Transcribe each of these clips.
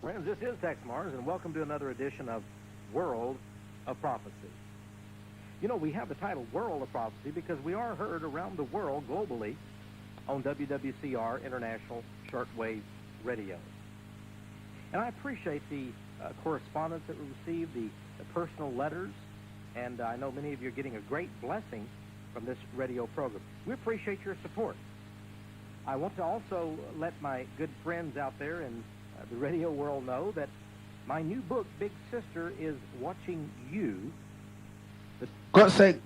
Friends, this is Texe Marrs, and welcome to another edition of World of Prophecy. You know, we have the title World of Prophecy because we are heard around the world globally on WWCR International Shortwave Radio. And I appreciate the correspondence that we received, the personal letters, and I know many of you are getting a great blessing from this radio program. We appreciate your support. I want to also let my good friends out there in the radio world know that my new book, Big Sister, is watching you. Got to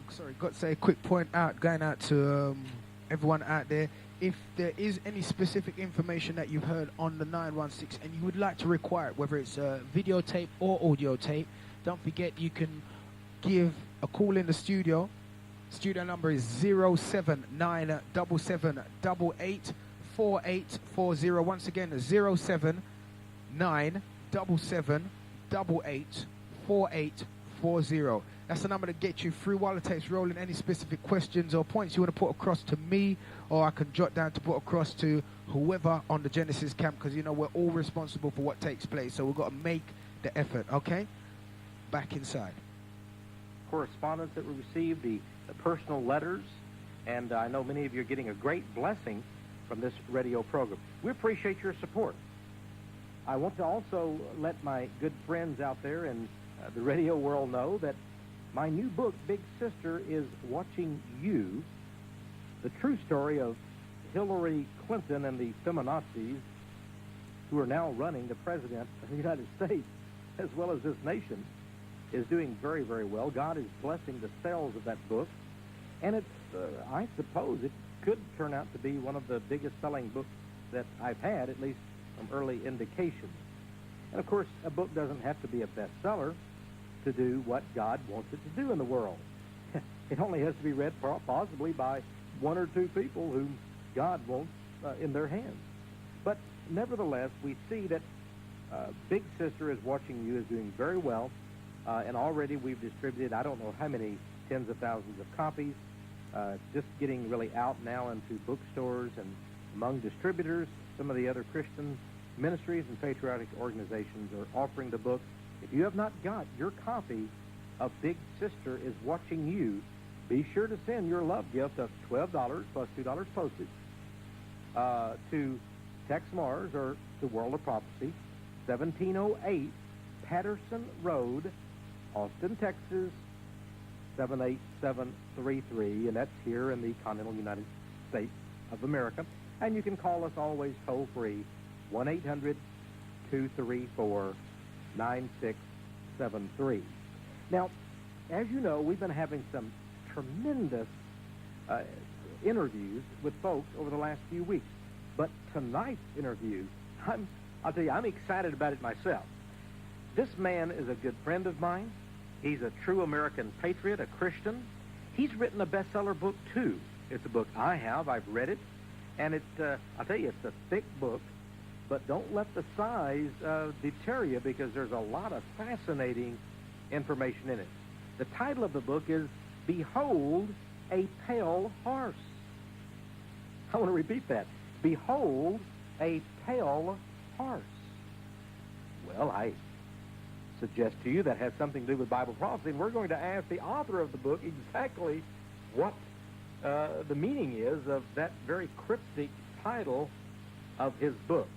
say a quick point going out to everyone out there. If there is any specific information that you've heard on the 916 and you would like to require it, whether it's a videotape or audio tape, don't forget you can give a call in the studio. Studio number is 07977884840. Once again, 07977884840. That's the number to get you through while the tape's rolling. Any specific questions or points you want to put across to me, or I can jot down to put across to whoever on the Genesis camp, because, you know, we're all responsible for what takes place. So we've got to make the effort, okay? Back inside. Correspondence that we received, the personal letters, and I know many of you are getting a great blessing from this radio program. We appreciate your support. I want to also let my good friends out there in the radio world know that my new book, Big Sister, is watching you. The true story of Hillary Clinton and the feminazis who are now running the president of the United States as well as this nation is doing very, very well. God is blessing the sales of that book, and it's, I suppose it could turn out to be one of the biggest selling books that I've had, at least from early indications. And of course, a book doesn't have to be a bestseller to do what God wants it to do in the world. It only has to be read possibly by one or two people whom God wants in their hands. But nevertheless, we see that Big Sister is watching you is doing very well, and already we've distributed, I don't know how many tens of thousands of copies, just getting really out now into bookstores and among distributors. Some of the other Christian ministries and patriotic organizations are offering the book. If you have not got your copy of Big Sister is Watching You, be sure to send your love gift of $12 plus $2 postage to Texe Marrs, or the World of Prophecy, 1708 Patterson Road, Austin, Texas, 78733, and that's here in the continental United States of America. And you can call us always toll-free, 1-800-234-9673. Now, as you know, we've been having some tremendous interviews with folks over the last few weeks. But tonight's interview, I'll tell you, I'm excited about it myself. This man is a good friend of mine. He's a true American patriot, a Christian. He's written a bestseller book, too. It's a book I have. I've read it. And I'll tell you, it's a thick book. But don't let the size deter you, because there's a lot of fascinating information in it. The title of the book is Behold a Pale Horse. I want to repeat that. Behold a Pale Horse. Well, I suggest to you that has something to do with Bible prophecy, and we're going to ask the author of the book exactly what the meaning is of that very cryptic title of his book.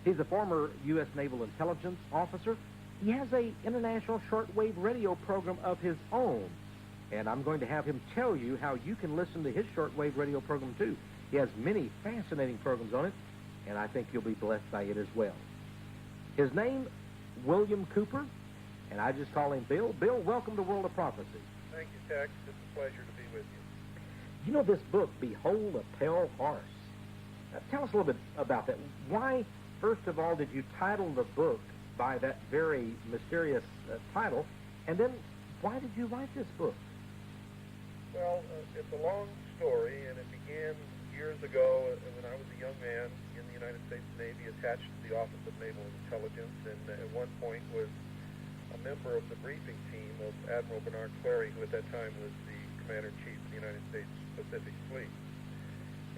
He's a former U.S. Naval Intelligence Officer. He has an international shortwave radio program of his own, and I'm going to have him tell you how you can listen to his shortwave radio program, too. He has many fascinating programs on it, and I think you'll be blessed by it as well. His name, William Cooper, and I just call him Bill. Bill, welcome to World of Prophecy. Thank you, Tex. It's a pleasure to be with you. You know this book, Behold a Pale Horse. Tell us a little bit about that. Why, first of all, did you title the book by that very mysterious title? And then, why did you write this book? Well, it's a long story, and it began years ago when I was a young man in the United States Navy, attached to the Office of Naval Intelligence, and at one point was a member of the briefing team of Admiral Bernard Clary, who at that time was the Commander-in-Chief of the United States Pacific Fleet.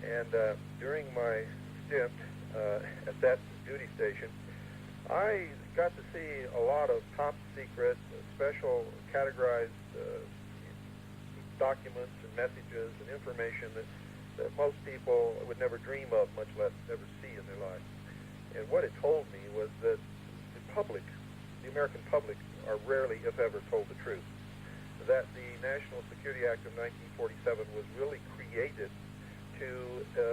And during my stint at that duty station, I got to see a lot of top secret, special, categorized documents and messages and information that most people would never dream of, much less ever see in their life. And what it told me was that the public, the American public, are rarely, if ever, told the truth. That the National Security Act of 1947 was really created to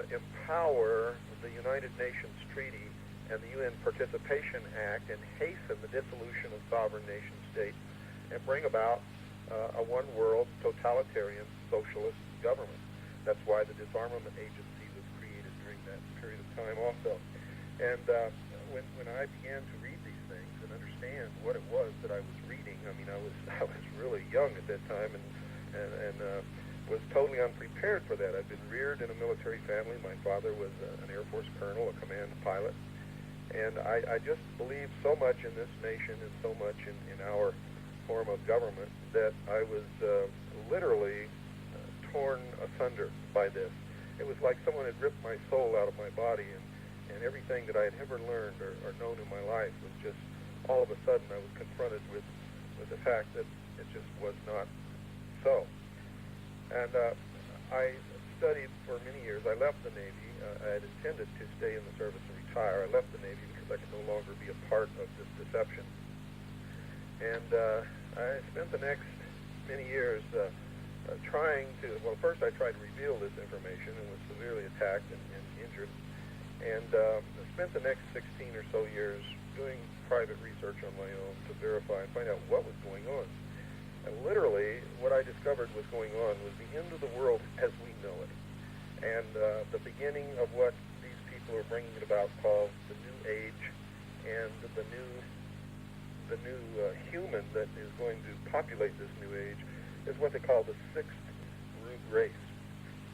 empower the United Nations Treaty and the UN Participation Act and hasten the dissolution of sovereign nation states and bring about a one-world totalitarian socialist government. That's why the Disarmament Agency was created during that period of time also. And when I began to read these things and understand what it was that I was reading, I mean, I was really young at that time and was totally unprepared for that. I'd been reared in a military family. My father was an Air Force colonel, a command pilot. And I just believed so much in this nation and so much in our form of government that I was literally torn asunder by this. It was like someone had ripped my soul out of my body, and everything that I had ever learned or known in my life was just, all of a sudden I was confronted with the fact that it just was not so. And I studied for many years. I left the Navy. I had intended to stay in the service and retire. I left the Navy because I could no longer be a part of this deception. And I spent the next many years trying to, well, first I tried to reveal this information and was severely attacked and injured. And I spent the next 16 or so years doing private research on my own to verify and find out what was going on. And literally, what I discovered was going on was the end of the world as we know it. And the beginning of what these people are bringing about called the New Age and the new human that is going to populate this New Age is what they call the sixth root race.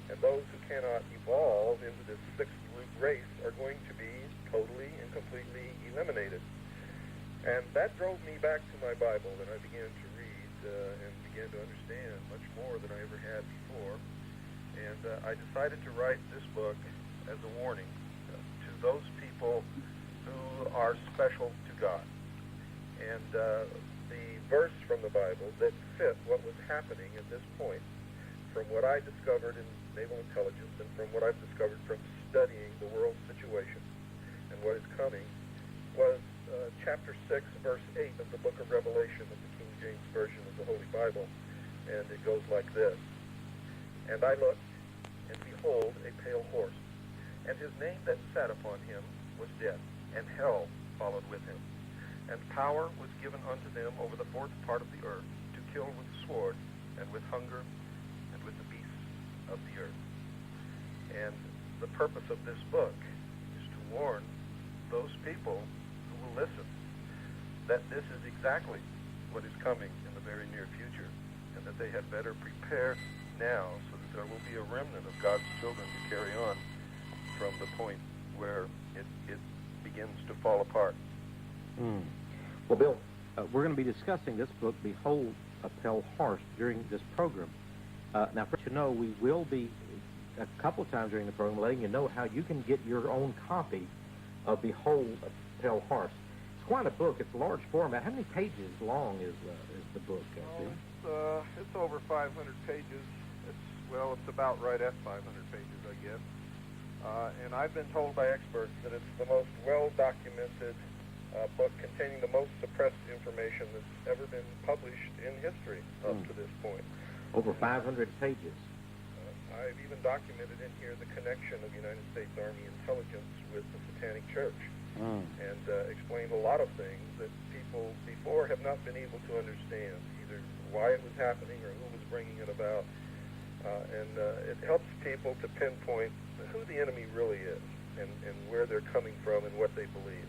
And those who cannot evolve into this sixth root race are going to be totally and completely eliminated. And that drove me back to my Bible, and I began to read and began to understand much more than I ever had before. And I decided to write this book as a warning to those people who are special to God. And the verse from the Bible that fit what was happening at this point, from what I discovered in Naval Intelligence and from what I've discovered from studying the world situation and what is coming, was chapter 6, verse 8 of the book of Revelation of the King James Version of the Holy Bible. And it goes like this. And I looked, and behold, a pale horse. And his name that sat upon him was Death, and hell followed with him. And power was given unto them over the fourth part of the earth, to kill with sword, and with hunger, and with the beasts of the earth. And the purpose of this book is to warn those people who will listen that this is exactly what is coming in the very near future, and that they had better prepare now so that there will be a remnant of God's children to carry on from the point where it begins to fall apart. Well, Bill, we're going to be discussing this book, Behold a Pale Horse, during this program. Now, for you know, we will be a couple of times during the program letting you know how you can get your own copy of Behold a Pale Horse. It's quite a book. It's a large format. How many pages long is the book? It's over 500 pages. It's about right at 500 pages, I guess. And I've been told by experts that it's the most well-documented book containing the most suppressed information that's ever been published in history up to this point. Over 500 pages. I've even documented in here the connection of United States Army intelligence with the Satanic Church, and explained a lot of things that people before have not been able to understand, either why it was happening or who was bringing it about. And it helps people to pinpoint who the enemy really is and where they're coming from and what they believe.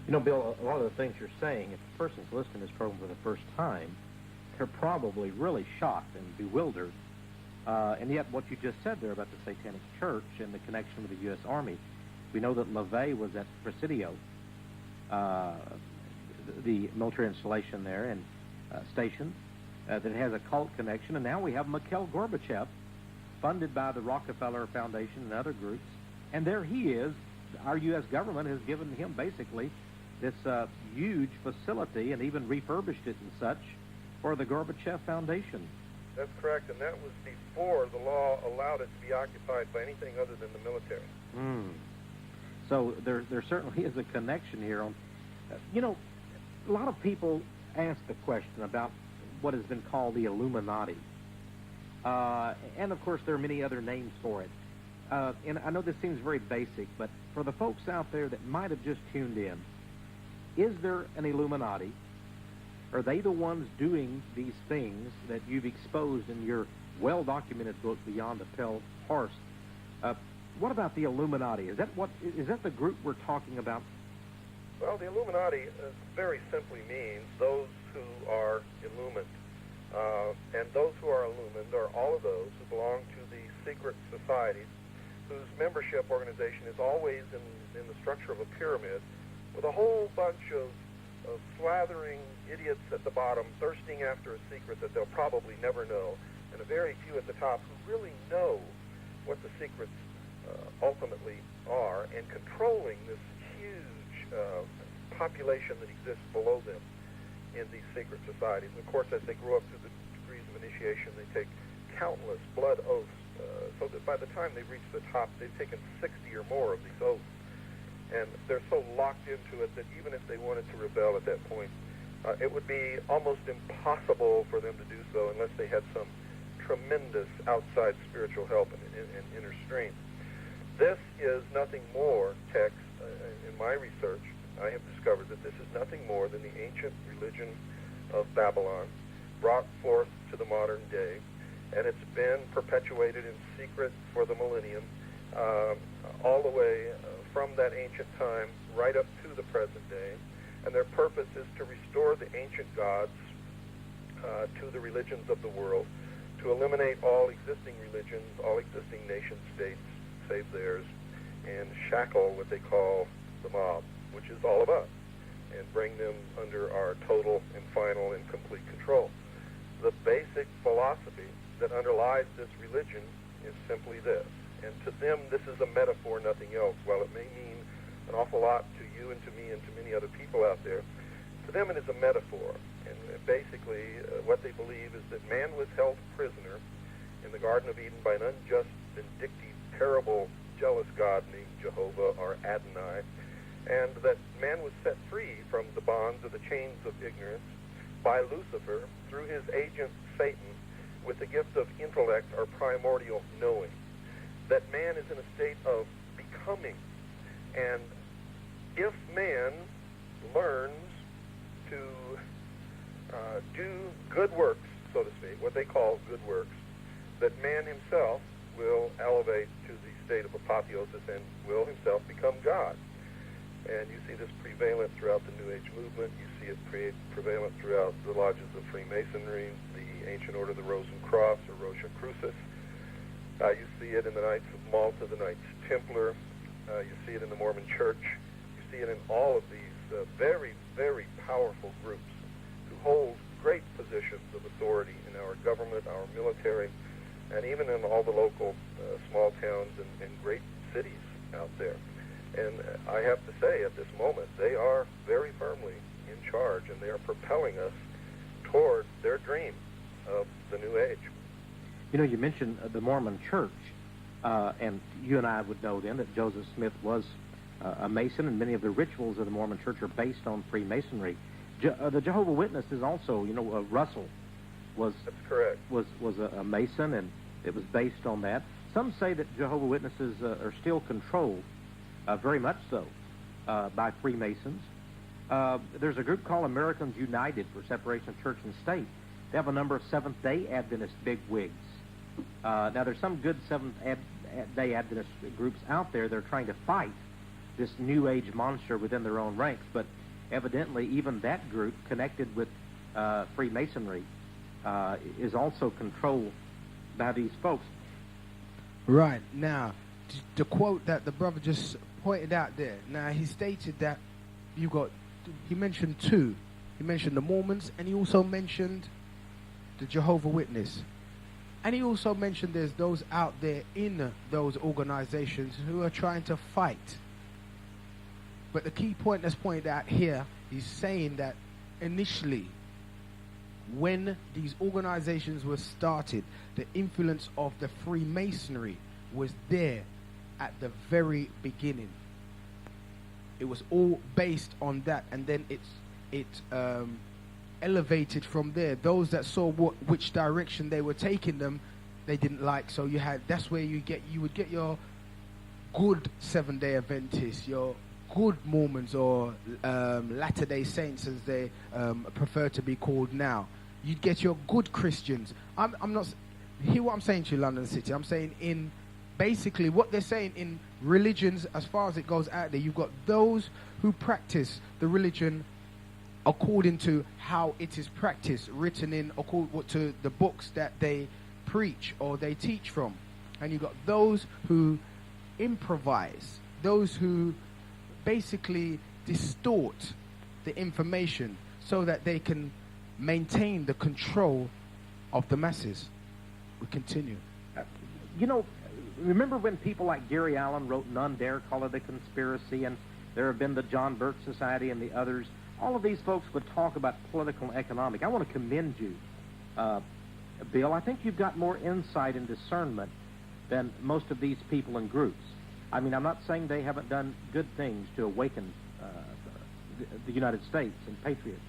You know, Bill, a lot of the things you're saying, if a person's listening to this program for the first time, they're probably really shocked and bewildered. And yet what you just said there about the Satanic Church and the connection with the U.S. Army, we know that LaVey was at Presidio, the military installation there, and station that has a cult connection. And now we have Mikhail Gorbachev, funded by the Rockefeller Foundation and other groups. And there he is. Our U.S. government has given him basically this huge facility and even refurbished it and such for the Gorbachev Foundation. That's correct, and that was before the law allowed it to be occupied by anything other than the military. So there certainly is a connection here. On, a lot of people ask the question about what has been called the Illuminati. And, of course, there are many other names for it. And I know this seems very basic, but for the folks out there that might have just tuned in, is there an Illuminati? Are they the ones doing these things that you've exposed in your well-documented book, Beyond the Pale Horse? What about the Illuminati? Is that the group we're talking about? Well, the Illuminati very simply means those who are illumined. And those who are illumined are all of those who belong to the secret societies whose membership organization is always in the structure of a pyramid with a whole bunch of slathering idiots at the bottom thirsting after a secret that they'll probably never know, and a very few at the top who really know what the secrets ultimately are, and controlling this huge population that exists below them in these secret societies. And of course, as they grow up through the degrees of initiation, they take countless blood oaths, so that by the time they reach the top, they've taken 60 or more of these oaths. And they're so locked into it that even if they wanted to rebel at that point, it would be almost impossible for them to do so unless they had some tremendous outside spiritual help and inner strength. This is nothing more, Tex, in my research, I have discovered that this is nothing more than the ancient religion of Babylon brought forth to the modern day, and it's been perpetuated in secret for the millennium, all the way from that ancient time right up to the present day. And their purpose is to restore the ancient gods to the religions of the world, to eliminate all existing religions, all existing nation-states, save theirs, and shackle what they call the mob, which is all of us, and bring them under our total and final and complete control. The basic philosophy that underlies this religion is simply this, and to them this is a metaphor, nothing else. While it may mean an awful lot to you and to me and to many other people out there, to them it is a metaphor. And basically what they believe is that man was held prisoner in the Garden of Eden by an unjust, vindictive, terrible, jealous God named Jehovah or Adonai, and that man was set free from the bonds or the chains of ignorance by Lucifer through his agent Satan with the gift of intellect or primordial knowing. That man is in a state of becoming, and if man learns to do good works, so to speak, what they call good works, that man himself will elevate to the state of apotheosis and will himself become God. And you see this prevalent throughout the New Age movement. You see it prevalent throughout the lodges of Freemasonry, the Ancient Order of the Rosencross or Rosicrucis. You see it in the Knights of Malta, the Knights Templar. You see it in the Mormon Church. You see it in all of these very, very powerful groups who hold great positions of authority in our government, our military, and even in all the local small towns and great cities out there. And I have to say, at this moment, they are very firmly in charge, and they are propelling us toward their dream of the New Age. You know, you mentioned the Mormon Church, and you and I would know then that Joseph Smith was a Mason, and many of the rituals of the Mormon Church are based on Freemasonry. The Jehovah's Witnesses also, Russell was That's correct. was a Mason, and it was based on that. Some say that Jehovah's Witnesses are still controlled, very much so, by Freemasons. There's a group called Americans United for Separation of Church and State. They have a number of Seventh-day Adventist bigwigs. Now, there's some good Seventh-day Adventist groups out there that are trying to fight this New Age monster within their own ranks, but evidently even that group connected with Freemasonry is also controlled by these folks. Right. Now, the quote that the brother just pointed out there, now he stated that he mentioned two. He mentioned the Mormons, and he also mentioned the Jehovah's Witness. And he also mentioned there's those out there in those organizations who are trying to fight But the key point that's pointed out here is saying that initially, when these organizations were started, the influence of the Freemasonry was there at the very beginning. It was all based on that, and then it elevated from there. Those that saw which direction they were taking them, they didn't like. So that's where you would get your good Seventh-day Adventists, your good Mormons, or Latter-day Saints, as they prefer to be called now. You'd get your good Christians. I'm not. Hear what I'm saying to you, London City. I'm saying in basically what they're saying in religions, as far as it goes out there, you've got those who practice the religion according to how it is practiced, written in according to the books that they preach or they teach from. And you've got those who improvise, those who basically distort the information so that they can maintain the control of the masses. We continue. Remember when people like Gary Allen wrote None Dare Call It a Conspiracy, and there have been the John Birch Society and the others? All of these folks would talk about political and economic. I want to commend you, Bill. I think you've got more insight and discernment than most of these people and groups. I mean, I'm not saying they haven't done good things to awaken the United States and patriots.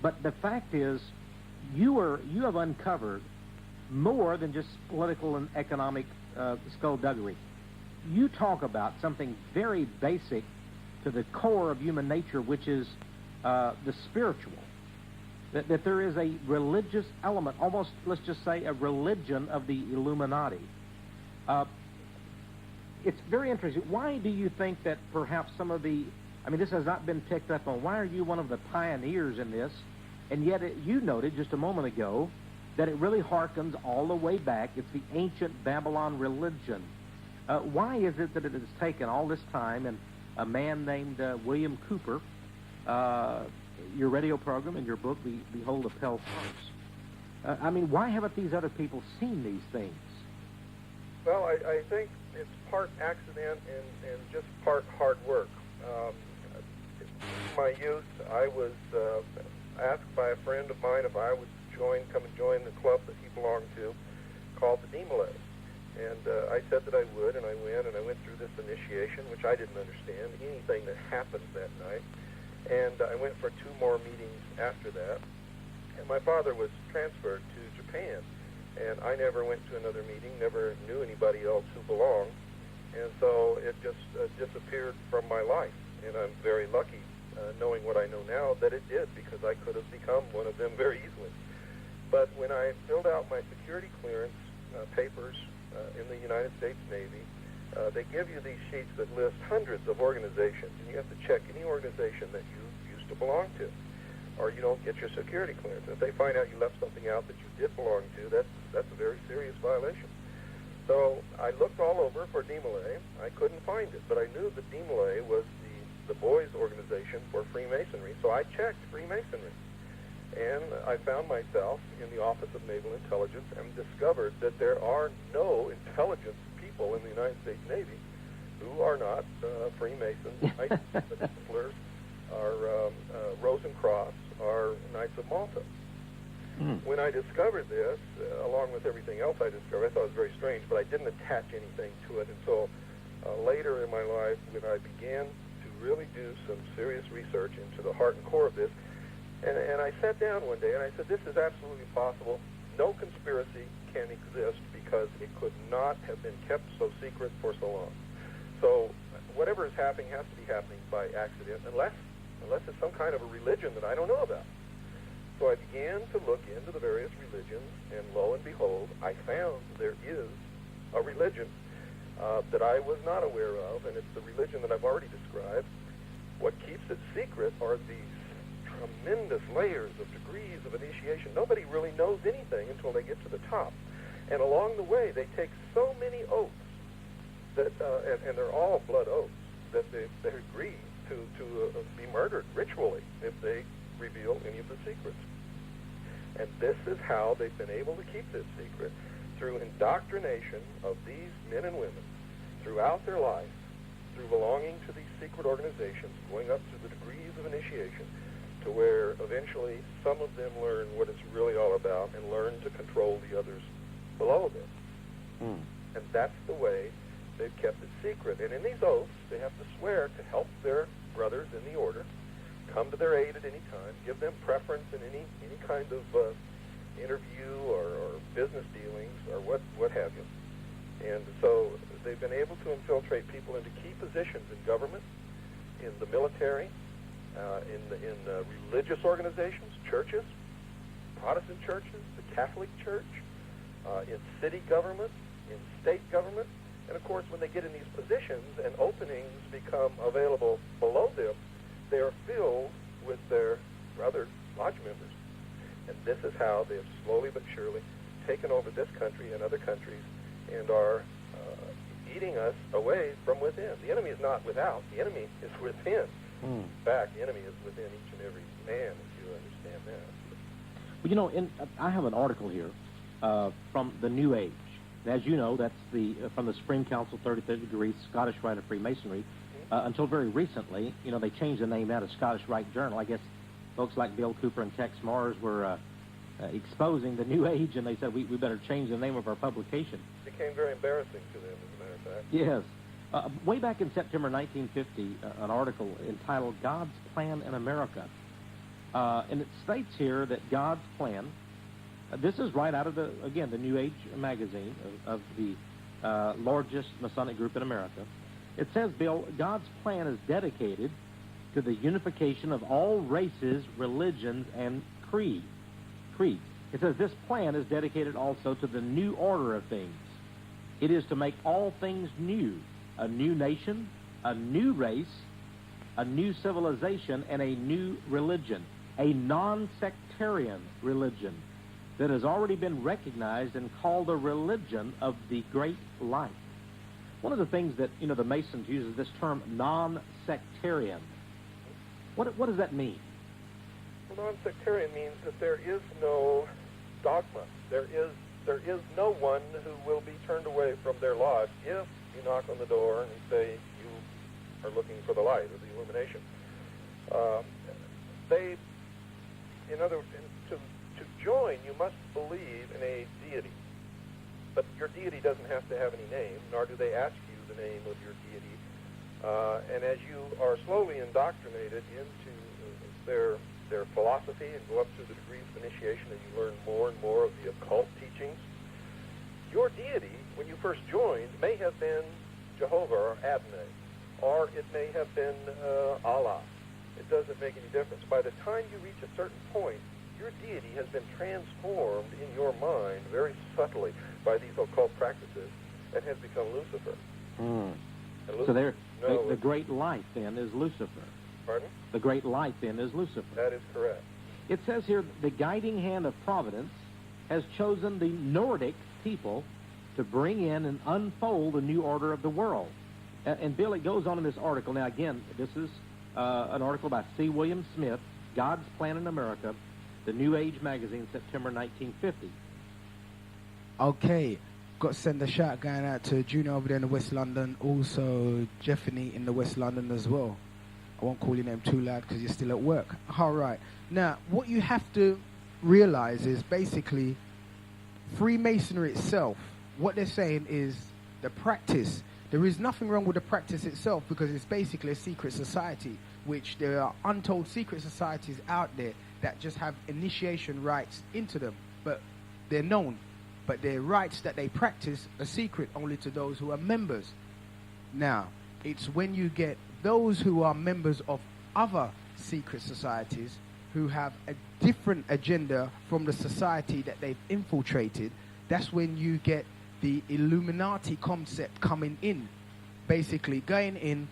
But the fact is, you have uncovered more than just political and economic skullduggery. You talk about something very basic to the core of human nature, which is the spiritual. That there is a religious element, almost, let's just say, a religion of the Illuminati. It's very interesting. Why do you think that perhaps some of this has not been picked up on? Why are you one of the pioneers in this? And yet you noted just a moment ago that it really harkens all the way back. It's the ancient Babylon religion. Why is it that it has taken all this time and a man named William Cooper, your radio program and your book, Behold the Pale Farce? Why haven't these other people seen these things? Well, I think it's part accident and just part hard work. In my youth, I was asked by a friend of mine if I would come and join the club that he belonged to, called the Demolay. And I said that I would, and I went through this initiation, which I didn't understand anything that happened that night. And I went for 2 more meetings after that. And my father was transferred to Japan, and I never went to another meeting, never knew anybody else who belonged. And so it just disappeared from my life. And I'm very lucky, knowing what I know now, that it did, because I could have become one of them very easily. But when I filled out my security clearance papers in the United States Navy, they give you these sheets that list hundreds of organizations, and you have to check any organization that you used to belong to, or you don't get your security clearance. If they find out you left something out that you did belong to, that's a very serious violation. So I looked all over for Demolay. I couldn't find it, but I knew that Demolay was the boys' organization for Freemasonry, so I checked Freemasonry. And I found myself in the Office of Naval Intelligence and discovered that there are no intelligence people in the United States Navy who are not Freemasons, Knights of the Templars, or Rosencross, or Knights of Malta. When I discovered this, along with everything else I discovered, I thought it was very strange, but I didn't attach anything to it until later in my life, when I began to really do some serious research into the heart and core of this. And I sat down one day and I said, this is absolutely possible. No conspiracy can exist because it could not have been kept so secret for so long. So whatever is happening has to be happening by accident, unless it's some kind of a religion that I don't know about. So I began to look into the various religions, and lo and behold, I found there is a religion that I was not aware of, and it's the religion that I've already described. What keeps it secret are these tremendous layers of degrees of initiation. Nobody really knows anything until they get to the top. And along the way, they take so many oaths, that, and they're all blood oaths, that they agree to be murdered ritually if they reveal any of the secrets. And this is how they've been able to keep this secret, through indoctrination of these men and women throughout their life, through belonging to these secret organizations, going up to the degrees of initiation, to where eventually some of them learn what it's really all about and learn to control the others below them. And that's the way they've kept it secret. And in these oaths, they have to swear to help their brothers in the order, come to their aid at any time, give them preference in any kind of interview or business dealings or what have you. And so they've been able to infiltrate people into key positions in government, in the military, in religious organizations, churches, Protestant churches, the Catholic Church, in city government, in state government. And of course, when they get in these positions and openings become available below them, they are filled with their brother lodge members. And this is how they have slowly but surely taken over this country and other countries and are eating us away from within. The enemy is not without. The enemy is within. In fact, the enemy is within each and every man, if you understand that. Well, you know, I have an article here from the New Age. As you know, that's from the Spring Council 33rd Degree Scottish Rite of Freemasonry. Until very recently, you know, they changed the name now to Scottish Rite Journal. I guess folks like Bill Cooper and Texe Marrs were exposing the New Age, and they said we better change the name of our publication. It became very embarrassing to them, as a matter of fact. Yes. Way back in September 1950, an article entitled God's Plan in America. And it states here that God's plan, this is right out of the New Age magazine of the largest Masonic group in America. It says, Bill, God's plan is dedicated to the unification of all races, religions, and creeds. It says this plan is dedicated also to the new order of things. It is to make all things new, a new nation, a new race, a new civilization, and a new religion, a non-sectarian religion that has already been recognized and called a religion of the great light. One of the things that, you know, the Masons use is this term non-sectarian. What does that mean? Well, non-sectarian means that there is no dogma. There is no one who will be turned away from their lodge if you knock on the door and say you are looking for the light or the illumination. To join, you must believe in a deity. But your deity doesn't have to have any name, nor do they ask you the name of your deity. And as you are slowly indoctrinated into their philosophy and go up through the degrees of initiation and you learn more and more of the occult teachings, your deity, when you first joined, may have been Jehovah or Adonai, or it may have been Allah. It doesn't make any difference. By the time you reach a certain point, your deity has been transformed in your mind very subtly by these occult practices and has become Lucifer. So the great light, then, is Lucifer. Pardon? The great light, then, is Lucifer. That is correct. It says here, the guiding hand of providence has chosen the Nordic people to bring in and unfold a new order of the world. And Bill, it goes on in this article. Now, again, this is an article by C. William Smith, God's Plan in America, the New Age magazine, September 1950. Okay. Got to send a shout going out to Juno over there in the West London, also Jeffany in the West London as well. I won't call your name too loud because you're still at work. All right. Now, what you have to realize is basically Freemasonry itself, what they're saying is the practice. There is nothing wrong with the practice itself because it's basically a secret society, which there are untold secret societies out there that just have initiation rites into them, but they're known. But their rites that they practice are secret only to those who are members. Now, it's when you get those who are members of other secret societies who have a different agenda from the society that they've infiltrated, that's when you get the Illuminati concept coming in. Basically going in,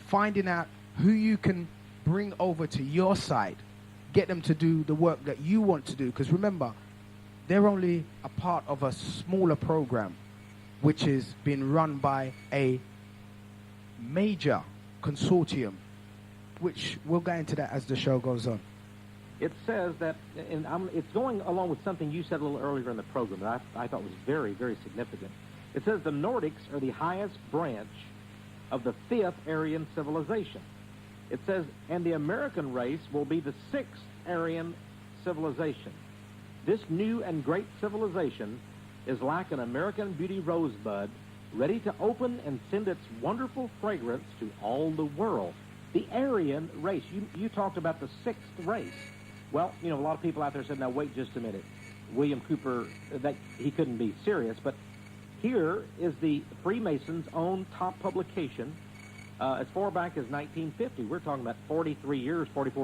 finding out who you can bring over to your side, get them to do the work that you want to do. Because remember, they're only a part of a smaller program, which is being run by a major consortium, which we'll go into that as the show goes on. It says that, and it's going along with something you said a little earlier in the program that I thought was very, very significant. It says the Nordics are the highest branch of the fifth Aryan civilization. It says, and the American race will be the sixth Aryan civilization. This new and great civilization is like an American beauty rosebud, ready to open and send its wonderful fragrance to all the world. The Aryan race. You talked about the sixth race. Well, you know, a lot of people out there said, now wait just a minute. William Cooper, that he couldn't be serious, but here is the Freemasons' own top publication as far back as 1950. We're talking about 44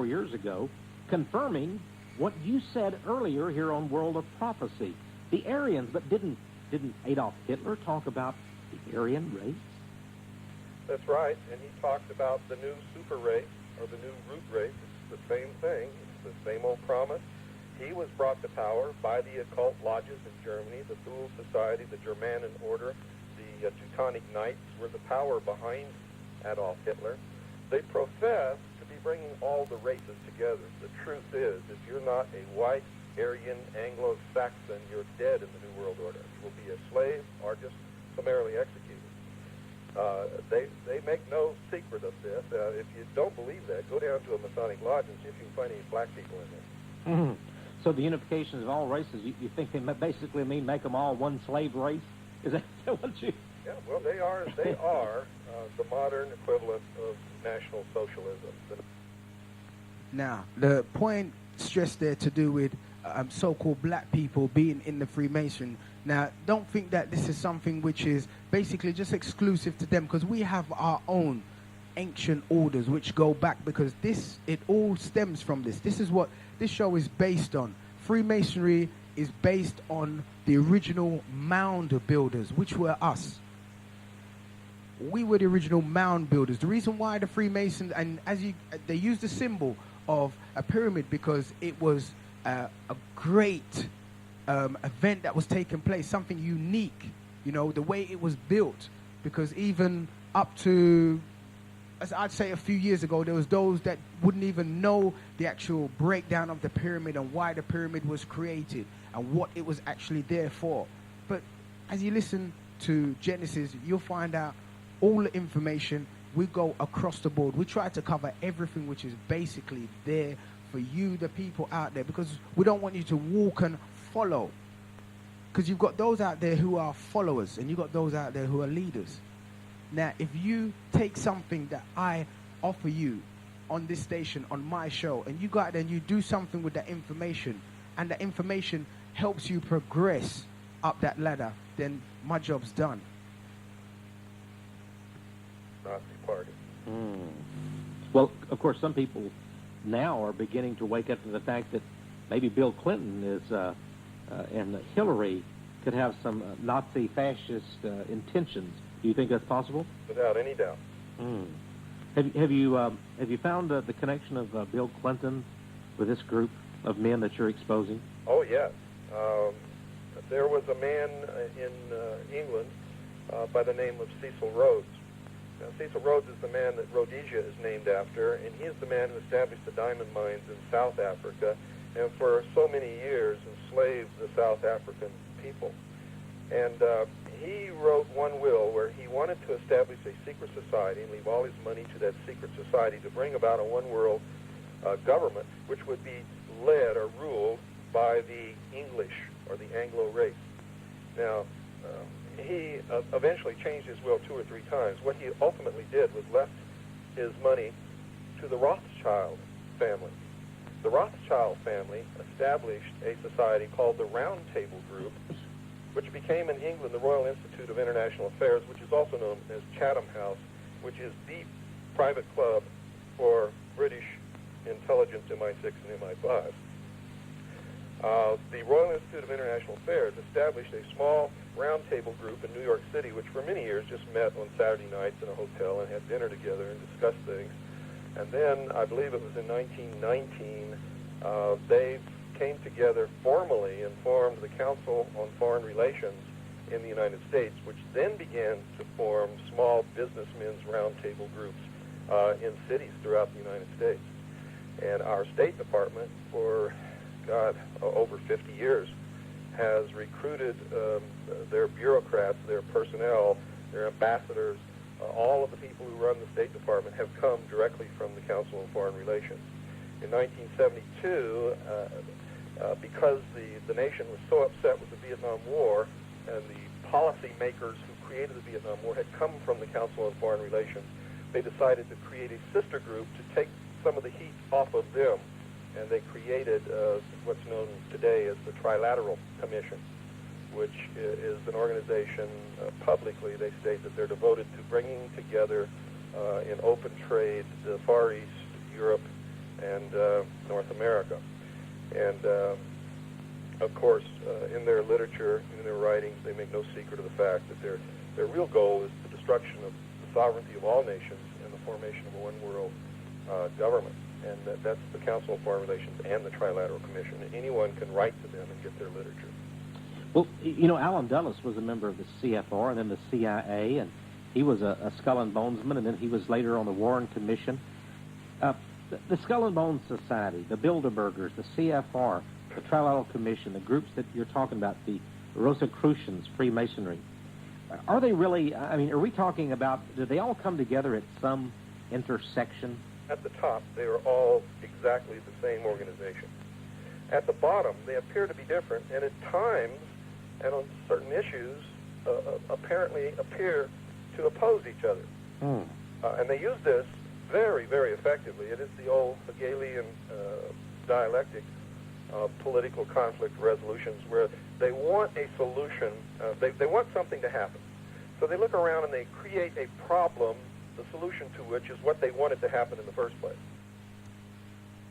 years ago, confirming what you said earlier here on World of Prophecy. The Aryans, but didn't Adolf Hitler talk about the Aryan race? That's right, and he talked about the new super race, or the new root race. It's the same thing. It's the same old promise. He was brought to power by the occult lodges in Germany, the Thule Society, the Germanen Order, the Teutonic Knights were the power behind Adolf Hitler. They profess to be bringing all the races together. The truth is, if you're not a white, Aryan, Anglo-Saxon, you're dead in the New World Order. You will be a slave or just summarily executed. They make no secret of this. If you don't believe that, go down to a Masonic lodge and see if you can find any black people in there. Mm-hmm. So the unification of all races, you think they basically mean make them all one slave race? Is that what you... Yeah, well, they are the modern equivalent of National Socialism. Now, the point stressed there to do with so-called black people being in the Freemason. Now, don't think that this is something which is basically just exclusive to them, because we have our own ancient orders which go back, because it all stems from this. This is what this show is based on. Freemasonry is based on the original mound builders, which were us. We were the original mound builders. The reason why the Freemasons, and they used the symbol of a pyramid because it was a great event that was taking place, something unique, you know, the way it was built. Because even up to, as I'd say a few years ago, there was those that wouldn't even know the actual breakdown of the pyramid and why the pyramid was created and what it was actually there for. But as you listen to Genesis, you'll find out all the information. We go across the board. We try to cover everything which is basically there for you, the people out there, because we don't want you to walk and follow. Because you've got those out there who are followers, and you've got those out there who are leaders. Now, if you take something that I offer you on this station, on my show, and you go out there and you do something with that information, and that information helps you progress up that ladder, then my job's done. Nazi Party. Well, of course, some people now are beginning to wake up to the fact that maybe Bill Clinton is and Hillary could have some Nazi fascist intentions. Do you think that's possible? Without any doubt. Have you found the connection of Bill Clinton with this group of men that you're exposing? Oh yes. There was a man in England by the name of Cecil Rhodes. Now, Cecil Rhodes is the man that Rhodesia is named after, and he is the man who established the diamond mines in South Africa, and for so many years enslaved the South African people. And he wrote one will where he wanted to establish a secret society and leave all his money to that secret society to bring about a one-world government which would be led or ruled by the English or the Anglo race. Now, he eventually changed his will 2 or 3 times. What he ultimately did was left his money to the Rothschild family. The Rothschild family established a society called the Round Table Group, which became in England the Royal Institute of International Affairs, which is also known as Chatham House, which is the private club for British intelligence, MI6 and MI5. The Royal Institute of International Affairs established a small round table group in New York City, which for many years just met on Saturday nights in a hotel and had dinner together and discussed things. And then, I believe it was in 1919, they came together formally and formed the Council on Foreign Relations in the United States, which then began to form small businessmen's roundtable groups in cities throughout the United States. And our State Department, for, over 50 years, has recruited their bureaucrats, their personnel, their ambassadors, All of the people who run the State Department have come directly from the Council on Foreign Relations. In 1972, because the nation was so upset with the Vietnam War, and the policy makers who created the Vietnam War had come from the Council on Foreign Relations, they decided to create a sister group to take some of the heat off of them, and they created what's known today as the Trilateral Commission, which is an organization, publicly they state that they're devoted to bringing together in open trade the Far East, Europe, and North America. And of course, in their literature, in their writings, they make no secret of the fact that their real goal is the destruction of the sovereignty of all nations and the formation of a one-world government. And that's the Council on Foreign Relations and the Trilateral Commission. Anyone can write to them and get their literature. Well, you know, Allen Dulles was a member of the CFR and then the CIA, and he was a Skull and Bonesman, and then he was later on the Warren Commission. The Skull and Bones Society, the Bilderbergers, the CFR, the Trilateral Commission, the groups that you're talking about, the Rosicrucians, Freemasonry, are they really, I mean, are we talking about, do they all come together at some intersection? At the top, they are all exactly the same organization. At the bottom, they appear to be different, and at times, and on certain issues, apparently appear to oppose each other. And they use this very, very effectively. It is the old Hegelian dialectic of political conflict resolutions, where they want a solution, they want something to happen. So they look around and they create a problem, the solution to which is what they wanted to happen in the first place.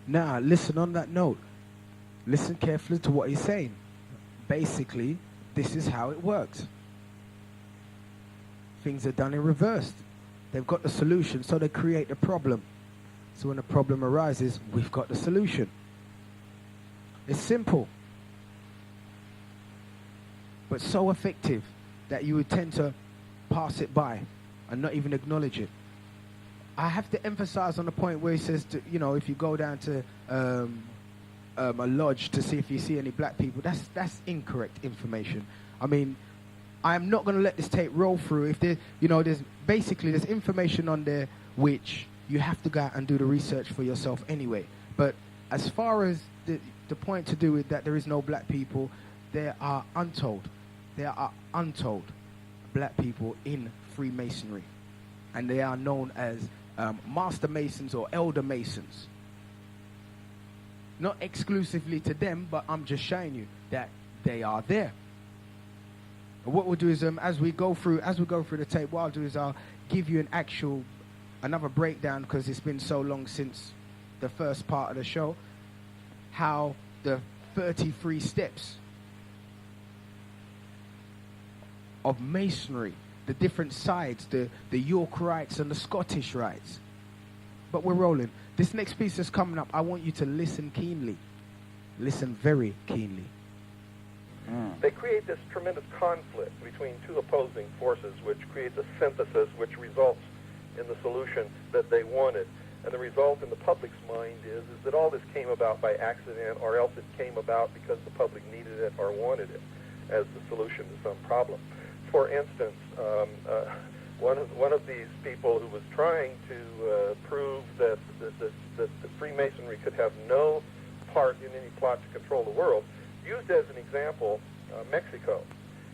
Now, listen on that note. Listen carefully to what he's saying. Basically, this is how it works. Things are done in reverse. They've got the solution, so they create the problem. So when the problem arises, we've got the solution. It's simple, but so effective that you would tend to pass it by and not even acknowledge it. I have to emphasize on the point where he says, to, you know, if you go down to a lodge to see if you see any black people, that's incorrect information. I mean, I'm not going to let this tape roll through if there, you know, there's information on there which you have to go out and do the research for yourself anyway. But as far as the point to do with that there is no black people, there are untold black people in Freemasonry, and they are known as Master Masons or Elder Masons. Not exclusively to them, but I'm just showing you that they are there. And what we'll do is, as we go through the tape, what I'll do is I'll give you another breakdown, because it's been so long since the first part of the show, how the 33 steps of Masonry, the different sides, the York rites and the Scottish rites. But we're rolling. This next piece that's coming up, I want you to listen keenly. Listen very keenly. They create this tremendous conflict between two opposing forces, which creates a synthesis which results in the solution that they wanted. And the result in the public's mind is that all this came about by accident, or else it came about because the public needed it or wanted it as the solution to some problem. For instance, one of these people who was trying to prove that Freemasonry could have no part in any plot to control the world used as an example Mexico.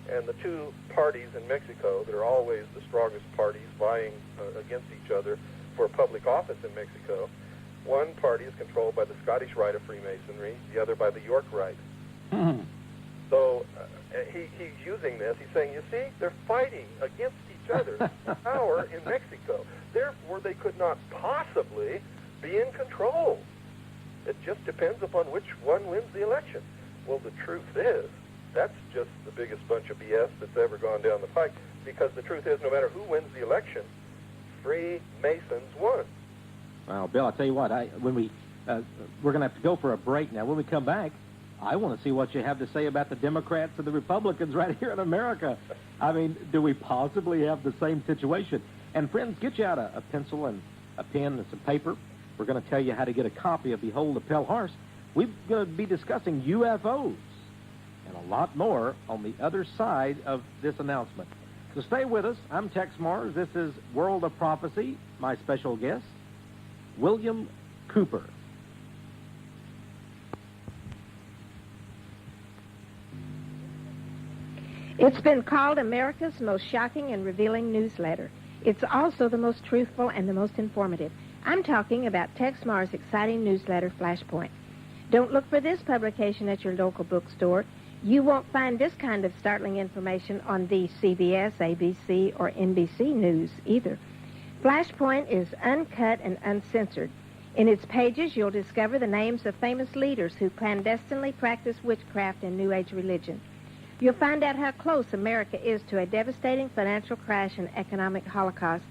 And the two parties in Mexico that are always the strongest parties vying against each other for public office in Mexico, one party is controlled by the Scottish Rite of Freemasonry, the other by the York Rite. So he's using this. He's saying, you see, they're fighting against each other for power in Mexico. Therefore, they could not possibly be in control. It just depends upon which one wins the election. Well, the truth is, that's just the biggest bunch of BS that's ever gone down the pike, because the truth is, no matter who wins the election, Freemasons won. Well, Bill, I'll tell you what, we're going to have to go for a break now. When we come back, I want to see what you have to say about the Democrats and the Republicans right here in America. I mean, do we possibly have the same situation? And friends, get you out a pencil and a pen and some paper. We're going to tell you how to get a copy of Behold the Pale Horse. We're going to be discussing UFOs and a lot more on the other side of this announcement. So stay with us. I'm Texe Marrs. This is World of Prophecy. My special guest, William Cooper. It's been called America's most shocking and revealing newsletter. It's also the most truthful and the most informative. I'm talking about Texe Marrs' exciting newsletter, Flashpoint. Don't look for this publication at your local bookstore. You won't find this kind of startling information on the CBS, ABC, or NBC News either. Flashpoint is uncut and uncensored. In its pages, you'll discover the names of famous leaders who clandestinely practice witchcraft and New Age religion. You'll find out how close America is to a devastating financial crash and economic holocaust,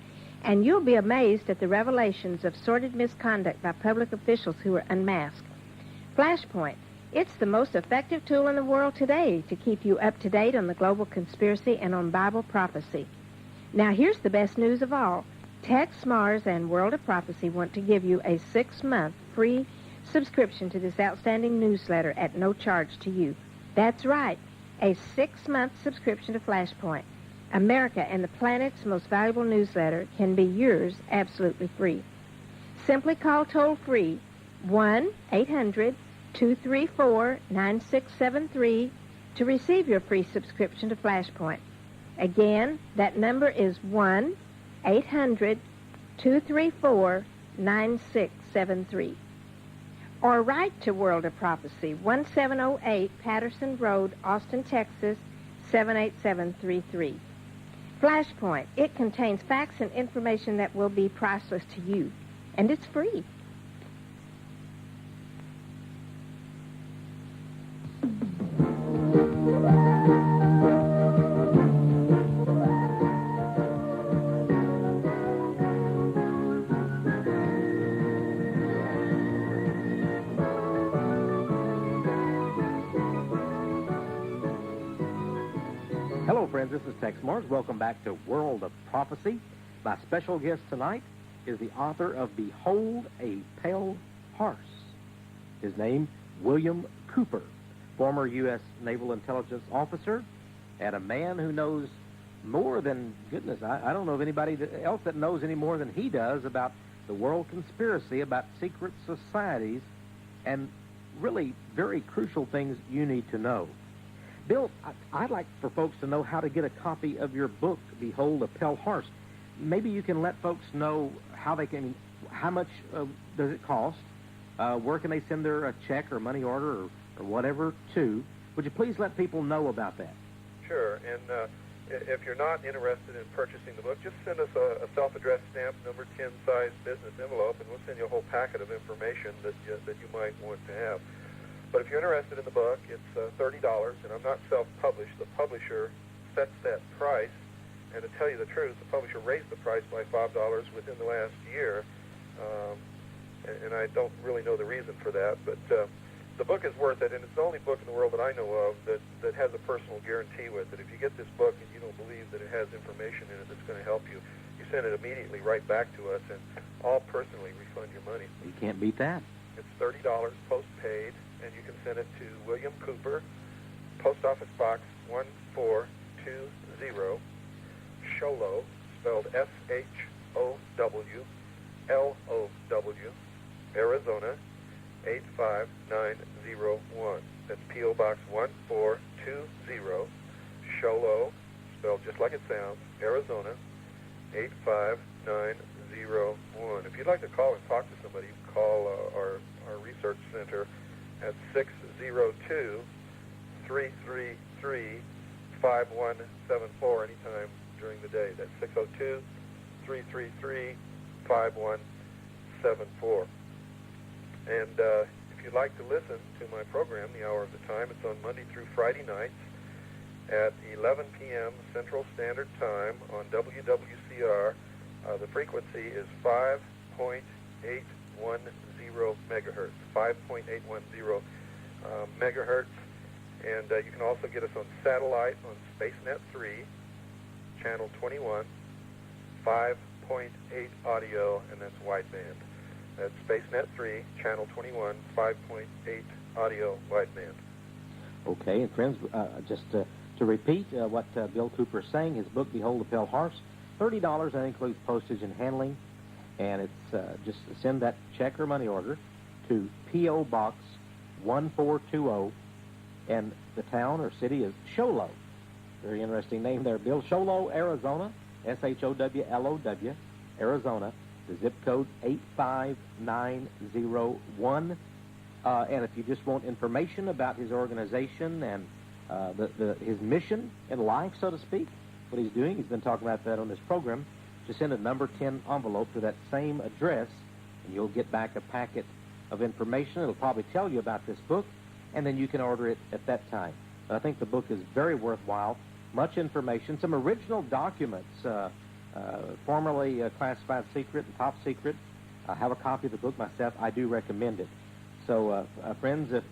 and you'll be amazed at the revelations of sordid misconduct by public officials who are unmasked. Flashpoint. It's the most effective tool in the world today to keep you up to date on the global conspiracy and on Bible prophecy. Now, here's the best news of all. Texe Marrs and World of Prophecy want to give you a 6-month free subscription to this outstanding newsletter at no charge to you. That's right, a 6-month subscription to Flashpoint. America and the planet's most valuable newsletter can be yours absolutely free. Simply call toll-free 1-800-234-9673 to receive your free subscription to Flashpoint. Again, that number is 1-800-234-9673. Or write to World of Prophecy, 1708 Patterson Road, Austin, Texas, 78733. Flashpoint. It contains facts and information that will be priceless to you, and it's free. Hello, friends. This is Texe Marrs. Welcome back to World of Prophecy. My special guest tonight is the author of Behold a Pale Horse. His name, William Cooper, former U.S. Naval Intelligence Officer, and a man who knows more than, goodness, I don't know of anybody else that knows any more than he does about the world conspiracy, about secret societies, and really very crucial things you need to know. Bill, I'd like for folks to know how to get a copy of your book, Behold a Pale Horse. Maybe you can let folks know how they can, how much does it cost, where can they send their check or money order or whatever to. Would you please let people know about that? Sure, and if you're not interested in purchasing the book, just send us a self-addressed stamp, number 10 size business envelope, and we'll send you a whole packet of information that you might want to have. But if you're interested in the book, it's $30, and I'm not self-published. The publisher sets that price, and to tell you the truth, the publisher raised the price by $5 within the last year, and I don't really know the reason for that, but the book is worth it, and it's the only book in the world that I know of that has a personal guarantee with it. If you get this book and you don't believe that it has information in it that's going to help you, you send it immediately right back to us, and I'll personally refund your money. You can't beat that. It's $30 post-paid, and you can send it to William Cooper, Post Office Box 1420, Sholo, spelled S-H-O-W-L-O-W, Arizona, 85901. That's P.O. Box 1420, Sholo, spelled just like it sounds, Arizona, 85901. If you'd like to call and talk to somebody, you can call our research center at 602-333-5174 anytime during the day. That's 602-333-5174. And if you'd like to listen to my program, The Hour of the Time, it's on Monday through Friday nights at 11 p.m. Central Standard Time on WWCR. The frequency is 5.810 megahertz, 5.810 megahertz, and you can also get us on satellite on SpaceNet 3, channel 21, 5.8 audio, and that's wideband. That's SpaceNet 3, channel 21, 5.8 audio, wideband. Okay, and friends, just To repeat what Bill Cooper is saying, his book, Behold the Pale Horse, $30, that includes postage and handling, and it's just send that check or money order to P.O. Box 1420, and the town or city is Sholo. Very interesting name there, Bill. Sholo, Arizona, S-H-O-W-L-O-W, Arizona. The zip code 85901. And if you just want information about his organization and his mission in life, so to speak, what he's doing, he's been talking about that on this program, just send a number 10 envelope to that same address, and you'll get back a packet of information. It'll probably tell you about this book, and then you can order it at that time. But I think the book is very worthwhile. Much information, some original documents, formerly classified secret and top secret. I have a copy of the book myself. I do recommend it. So, friends, if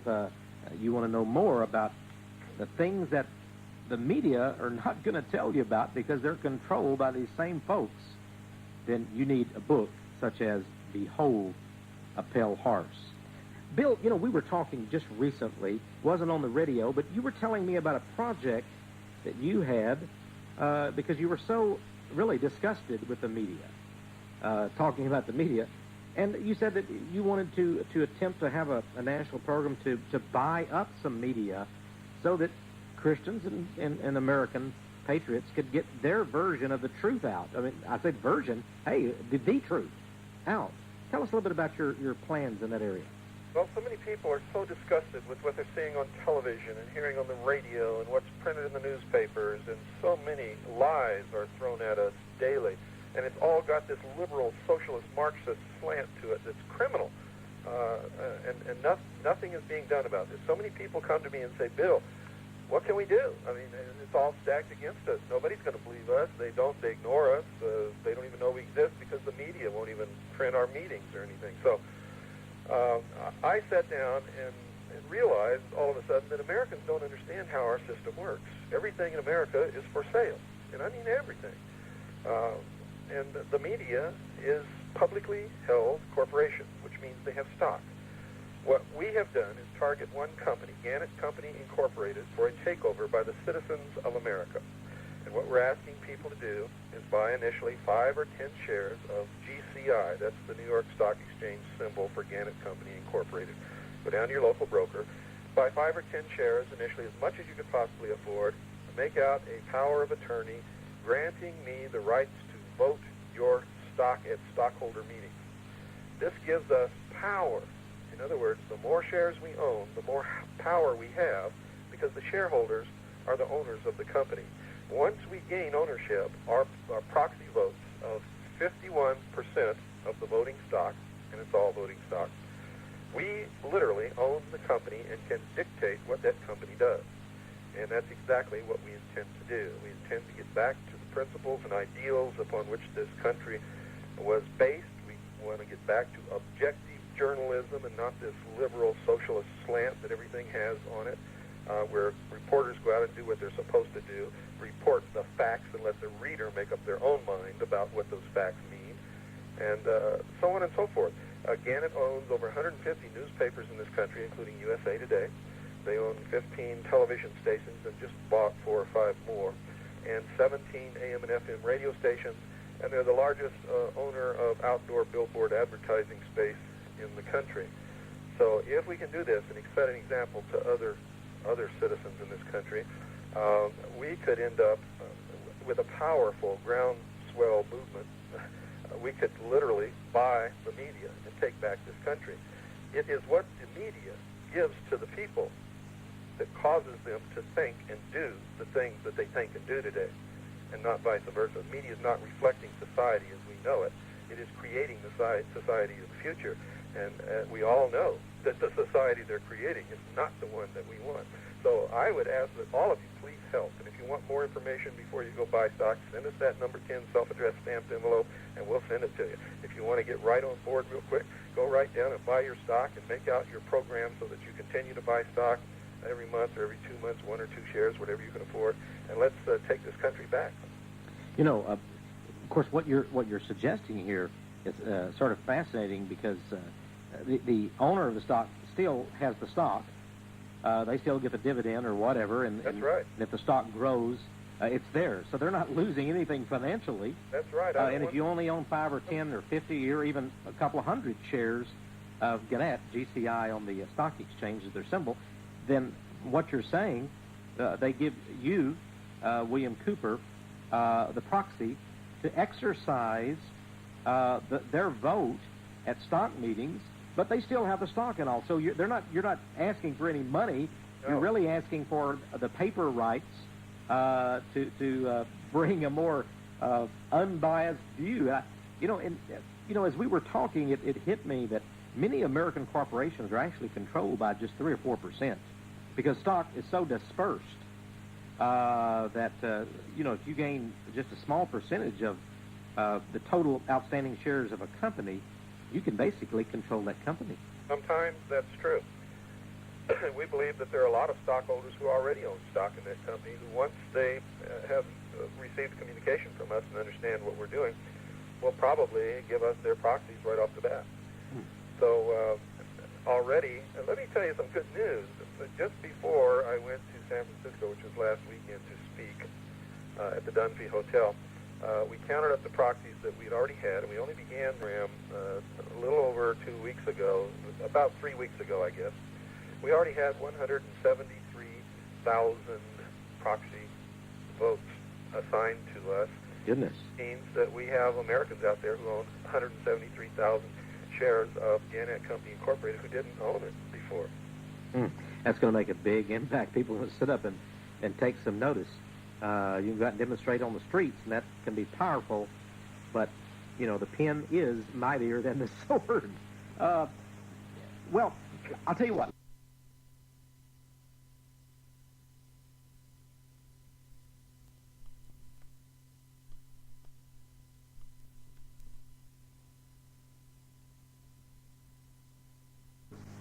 you want to know more about the things that the media are not going to tell you about because they're controlled by these same folks, then you need a book such as Behold a Pale Horse. Bill, you know, we were talking just recently, wasn't on the radio, but you were telling me about a project that you had because you were so really disgusted with the media, talking about the media. And you said that you wanted to attempt to have a national program to buy up some media so that Christians and American patriots could get their version of the truth out. I mean, I said version. Hey, the truth out. Tell us a little bit about your plans in that area. Well, so many people are so disgusted with what they're seeing on television and hearing on the radio and what's printed in the newspapers, and so many lies are thrown at us daily. And it's all got this liberal, socialist, Marxist slant to it that's criminal. And nothing is being done about this. So many people come to me and say, Bill, what can we do? I mean, it's all stacked against us. Nobody's going to believe us. They ignore us. They don't even know we exist because the media won't even print our meetings or anything. So I sat down and realized all of a sudden that Americans don't understand how our system works. Everything in America is for sale, and I mean everything. And the media is publicly held corporations, which means they have stock. What we have done is target one company, Gannett Company Incorporated, for a takeover by the citizens of America. And what we're asking people to do is buy initially 5 or 10 shares of GCI. That's the New York Stock Exchange symbol for Gannett Company Incorporated. Go down to your local broker, buy 5 or 10 shares initially, as much as you could possibly afford, make out a power of attorney granting me the rights to vote your stock at stockholder meetings. This gives us power. In other words, the more shares we own, the more power we have, because the shareholders are the owners of the company. Once we gain ownership, our proxy votes of 51% of the voting stock, and it's all voting stock, we literally own the company and can dictate what that company does. And that's exactly what we intend to do. We intend to get back to the principles and ideals upon which this country was based. We want to get back to objective journalism and not this liberal socialist slant that everything has on it, where reporters go out and do what they're supposed to do, report the facts and let the reader make up their own mind about what those facts mean, and so on and so forth. Gannett owns over 150 newspapers in this country, including USA Today. They own 15 television stations and just bought 4 or 5 more, and 17 AM and FM radio stations, and they're the largest owner of outdoor billboard advertising space in the country. So if we can do this and set an example to other citizens in this country, we could end up with a powerful groundswell movement. We could literally buy the media and take back this country. It is what the media gives to the people that causes them to think and do the things that they think and do today, and not vice versa. The media is not reflecting society as we know it. It is creating the society of the future. And we all know that the society they're creating is not the one that we want. So I would ask that all of you please help. And if you want more information before you go buy stock, send us that number 10 self-addressed stamped envelope, and we'll send it to you. If you want to get right on board real quick, go right down and buy your stock and make out your program so that you continue to buy stock every month or every 2 months, 1 or 2 shares, whatever you can afford, and let's take this country back. You know, of course, what you're suggesting here is sort of fascinating because the owner of the stock still has the stock, they still get the dividend or whatever. And, That's right. And if the stock grows, it's theirs. So they're not losing anything financially. That's right. And if you only own 5 or 10 or 50 or even a couple of hundred shares of Gannett, GCI on the stock exchange is their symbol, then what you're saying, they give you, William Cooper, the proxy, to exercise their vote at stock meetings, but they still have the stock and all. So you're not asking for any money. No. You're really asking for the paper rights to bring a more unbiased view. As we were talking, it hit me that many American corporations are actually controlled by just 3 or 4%, because stock is so dispersed that if you gain just a small percentage of the total outstanding shares of a company, you can basically control that company. Sometimes that's true. We believe that there are a lot of stockholders who already own stock in that company who, once they have received communication from us and understand what we're doing, will probably give us their proxies right off the bat. So already, let me tell you some good news. Just before I went to San Francisco, which was last weekend, to speak at the Dunphy Hotel, we counted up the proxies that we'd already had, and we only began a little over 2 weeks ago, about 3 weeks ago, I guess. We already had 173,000 proxy votes assigned to us. Goodness. Means that we have Americans out there who own 173,000 shares of Gannett Company Incorporated who didn't own it before. That's going to make a big impact. People will sit up and take some notice. You can go out and demonstrate on the streets, and that can be powerful, but, the pen is mightier than the sword. Well, I'll tell you what.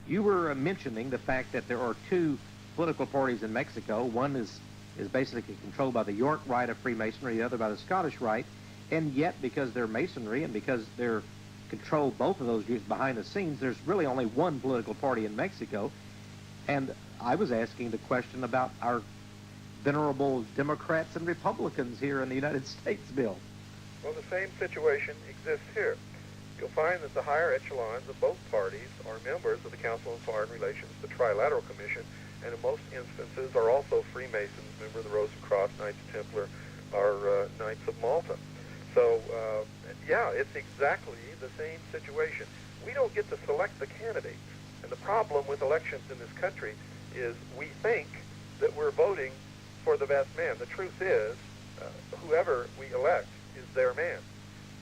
You were mentioning the fact that there are 2 political parties in Mexico. One is basically controlled by the York Rite of Freemasonry, the other by the Scottish Rite, and yet because they're Masonry and because they're controlled both of those groups behind the scenes, there's really only one political party in Mexico. And I was asking the question about our venerable Democrats and Republicans here in the United States, Bill. Well, the same situation exists here. You'll find that the higher echelons of both parties are members of the Council on Foreign Relations, the Trilateral Commission, and in most instances are also Freemasons, member of the Rose Cross, Knights Templar, or Knights of Malta. So, it's exactly the same situation. We don't get to select the candidates. And the problem with elections in this country is we think that we're voting for the best man. The truth is, whoever we elect is their man.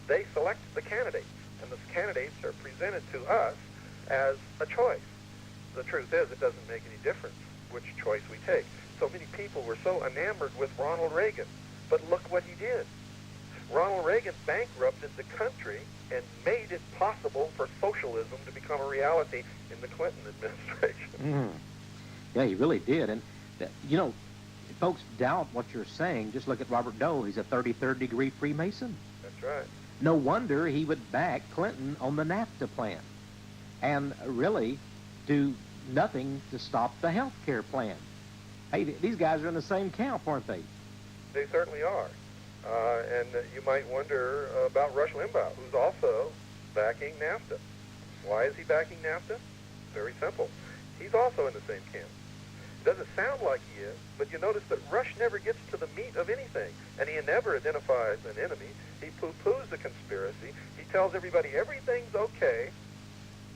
They select the candidates, and the candidates are presented to us as a choice. The truth is, it doesn't make any difference which choice we take. So many people were so enamored with Ronald Reagan, but look what he did. Ronald Reagan bankrupted the country and made it possible for socialism to become a reality in the Clinton administration. Yeah, he really did. And, if folks doubt what you're saying, just look at Robert Dole. He's a 33rd degree Freemason. That's right. No wonder he would back Clinton on the NAFTA plan and really do nothing to stop the health care plan. Hey, these guys are in the same camp, aren't they? They certainly are. And you might wonder about Rush Limbaugh, who's also backing NAFTA. Why is he backing NAFTA? Very simple. He's also in the same camp. Doesn't sound like he is, but you notice that Rush never gets to the meat of anything, and he never identifies an enemy. He poo-poos the conspiracy. He tells everybody everything's okay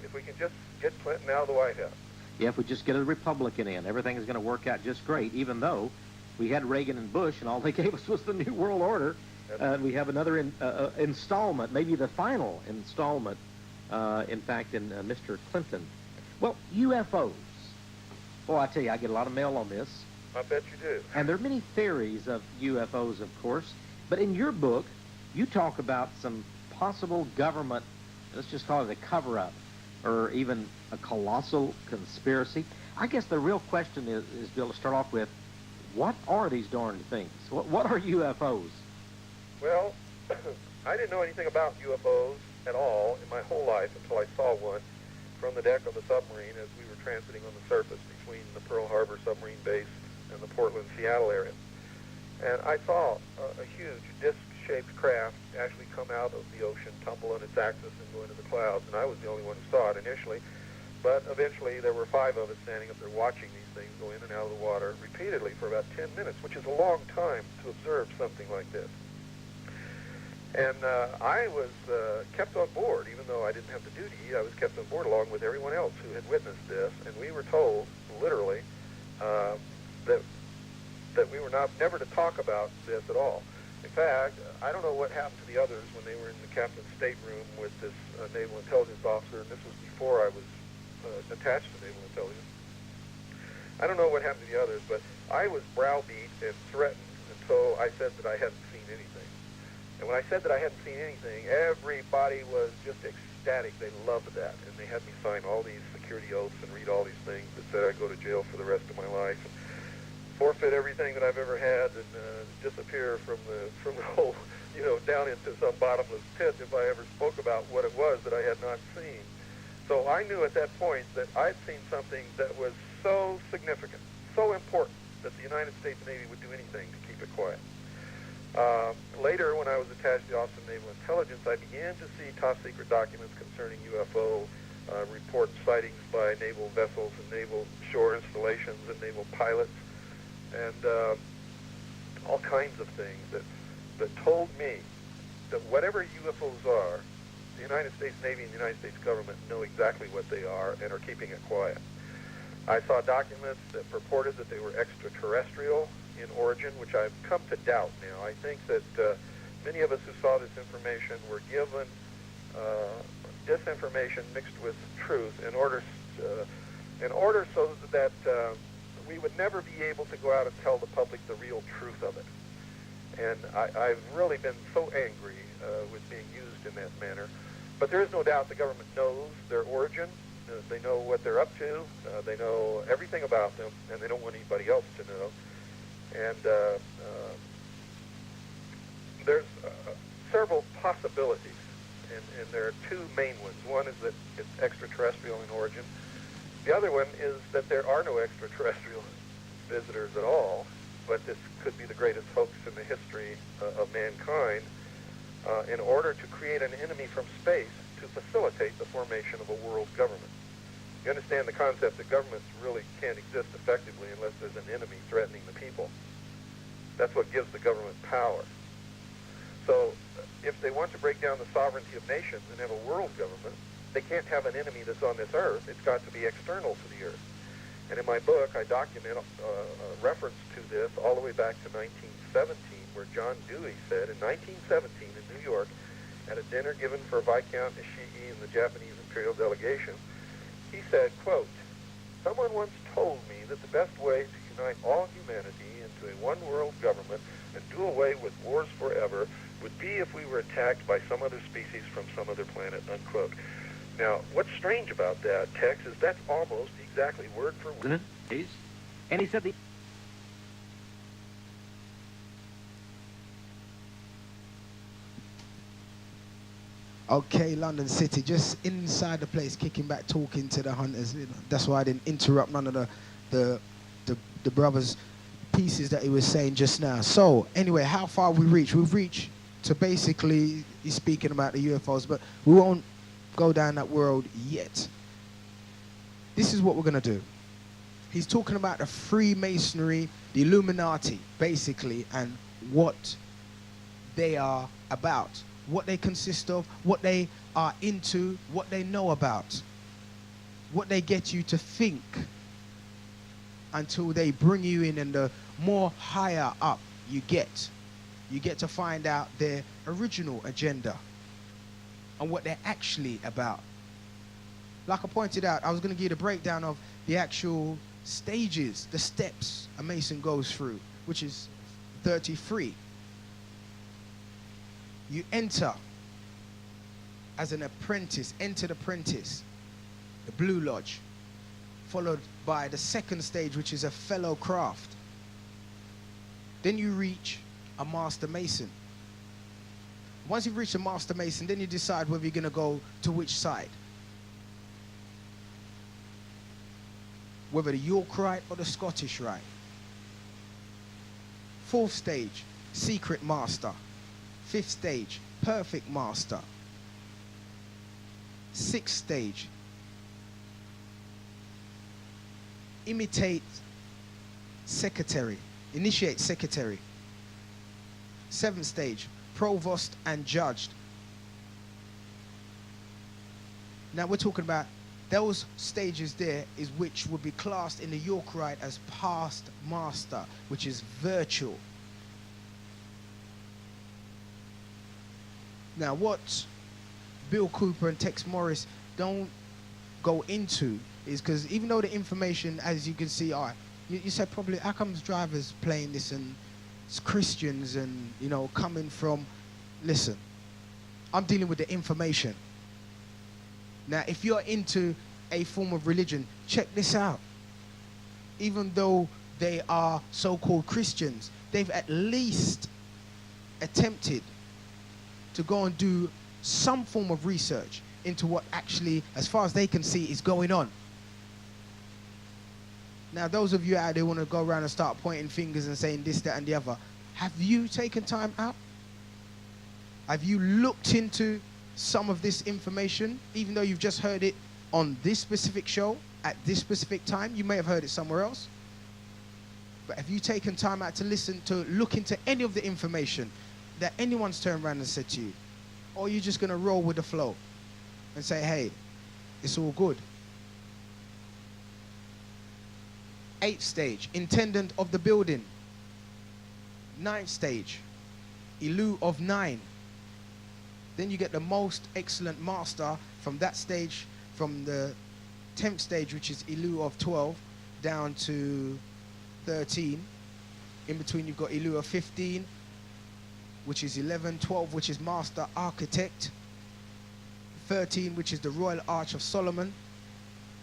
if we can just get Clinton out of the White House. Yeah, if we just get a Republican in, everything is going to work out just great, even though we had Reagan and Bush, and all they gave us was the New World Order. We have another installment, maybe the final installment, in fact, in Mr. Clinton. Well, UFOs. Boy, I tell you, I get a lot of mail on this. I bet you do. And there are many theories of UFOs, of course. But in your book, you talk about some possible government, let's just call it a cover-up, or even a colossal conspiracy. I guess the real question is Bill, to start off with, what are these darned things? What are UFOs? Well, I didn't know anything about UFOs at all in my whole life until I saw one from the deck of the submarine as we were transiting on the surface between the Pearl Harbor submarine base and the Portland, Seattle area. And I saw a huge disc-shaped craft actually come out of the ocean, tumble on its axis, and go into the clouds. And I was the only one who saw it initially. But eventually there were 5 of us standing up there watching these things go in and out of the water repeatedly for about 10 minutes, which is a long time to observe something like this. And I was kept on board, even though I didn't have the duty. I was kept on board along with everyone else who had witnessed this, and we were told, literally, that we were never to talk about this at all. In fact, I don't know what happened to the others when they were in the captain's stateroom with this Naval Intelligence Officer, and this was before I was attached to Naval Intelligence. I don't know what happened to the others, but I was browbeat and threatened until I said that I hadn't seen anything. And when I said that I hadn't seen anything, everybody was just ecstatic. They loved that. And they had me sign all these security oaths and read all these things that said I'd go to jail for the rest of my life and forfeit everything that I've ever had and disappear from the whole, down into some bottomless pit if I ever spoke about what it was that I had not seen. So I knew at that point that I'd seen something that was so significant, so important, that the United States Navy would do anything to keep it quiet. Later, when I was attached to the Office of Naval Intelligence, I began to see top-secret documents concerning UFO reports, sightings by naval vessels and naval shore installations and naval pilots, and all kinds of things that told me that whatever UFOs are, the United States Navy and the United States government know exactly what they are and are keeping it quiet. I saw documents that purported that they were extraterrestrial in origin, which I've come to doubt now. I think that many of us who saw this information were given disinformation mixed with truth in order so that we would never be able to go out and tell the public the real truth of it. And I've really been so angry with being used in that manner. But there is no doubt the government knows their origin. They know what they're up to. They know everything about them, and they don't want anybody else to know. And there's several possibilities, and there are 2 main ones. One is that it's extraterrestrial in origin. The other one is that there are no extraterrestrial visitors at all, but this could be the greatest hoax in the history of mankind in order to create an enemy from space to facilitate the formation of a world government. You understand the concept that governments really can't exist effectively unless there's an enemy threatening the people. That's what gives the government power. So if they want to break down the sovereignty of nations and have a world government, they can't have an enemy that's on this earth. It's got to be external to the earth. And in my book, I document a reference to this all the way back to 1917, where John Dewey said in 1917 in New York, at a dinner given for Viscount Ishii and the Japanese imperial delegation, he said, quote, "Someone once told me that the best way to unite all humanity into a one-world government and do away with wars forever would be if we were attacked by some other species from some other planet," unquote. Now, what's strange about that, Tex, is that's almost exactly word for word. And he said the... Okay, London City, just inside the place, kicking back, talking to the hunters. That's why I didn't interrupt none of the brothers' pieces that he was saying just now. So, anyway, how far we reach? We've reached to basically, he's speaking about the UFOs, but we won't go down that world yet. This is what we're going to do. He's talking about the Freemasonry, the Illuminati, basically, and what they are about, what they consist of, what they are into, what they know about, what they get you to think until they bring you in, and the more higher up you get to find out their original agenda and what they're actually about. Like I pointed out, I was going to give you the breakdown of the actual stages, the steps a Mason goes through, which is 33. You enter as an apprentice, entered apprentice, the Blue Lodge, followed by the second stage, which is a fellow craft. Then you reach a Master Mason. Once you've reached a Master Mason, then you decide whether you're going to go to which side. whether the York Rite or the Scottish Rite. 4th stage, Secret Master. 5th stage, Perfect Master. 6th stage, Initiate Secretary. 7th stage, Provost and Judged. Now we're talking about those stages there is which would be classed in the York Rite as Past Master, which is virtual. Now what Bill Cooper and Texe Marrs don't go into is because even though the information, as you can see, you said probably, how comes drivers playing this and it's Christians and, you know, coming from, listen, I'm dealing with the information. Now, if you're into a form of religion, check this out. Even though they are so-called Christians, they've at least attempted to go and do some form of research into what actually, as far as they can see, is going on. Now, those of you out there want to go around and start pointing fingers and saying this, that, and the other, have you taken time out? Have you looked into some of this information, even though you've just heard it on this specific show at this specific time? You may have heard it somewhere else. But have you taken time out to listen, to look into any of the information that anyone's turned around and said to you? Or are you just going to roll with the flow and say, hey, it's all good? 8th stage, Intendant of the Building. 9th stage, Illu of 9. Then you get the Most Excellent Master from that stage, from the 10th stage, which is Illu of 12, down to 13. In between you've got Illu of 15, which is 11, 12, which is Master Architect, 13, which is the Royal Arch of Solomon.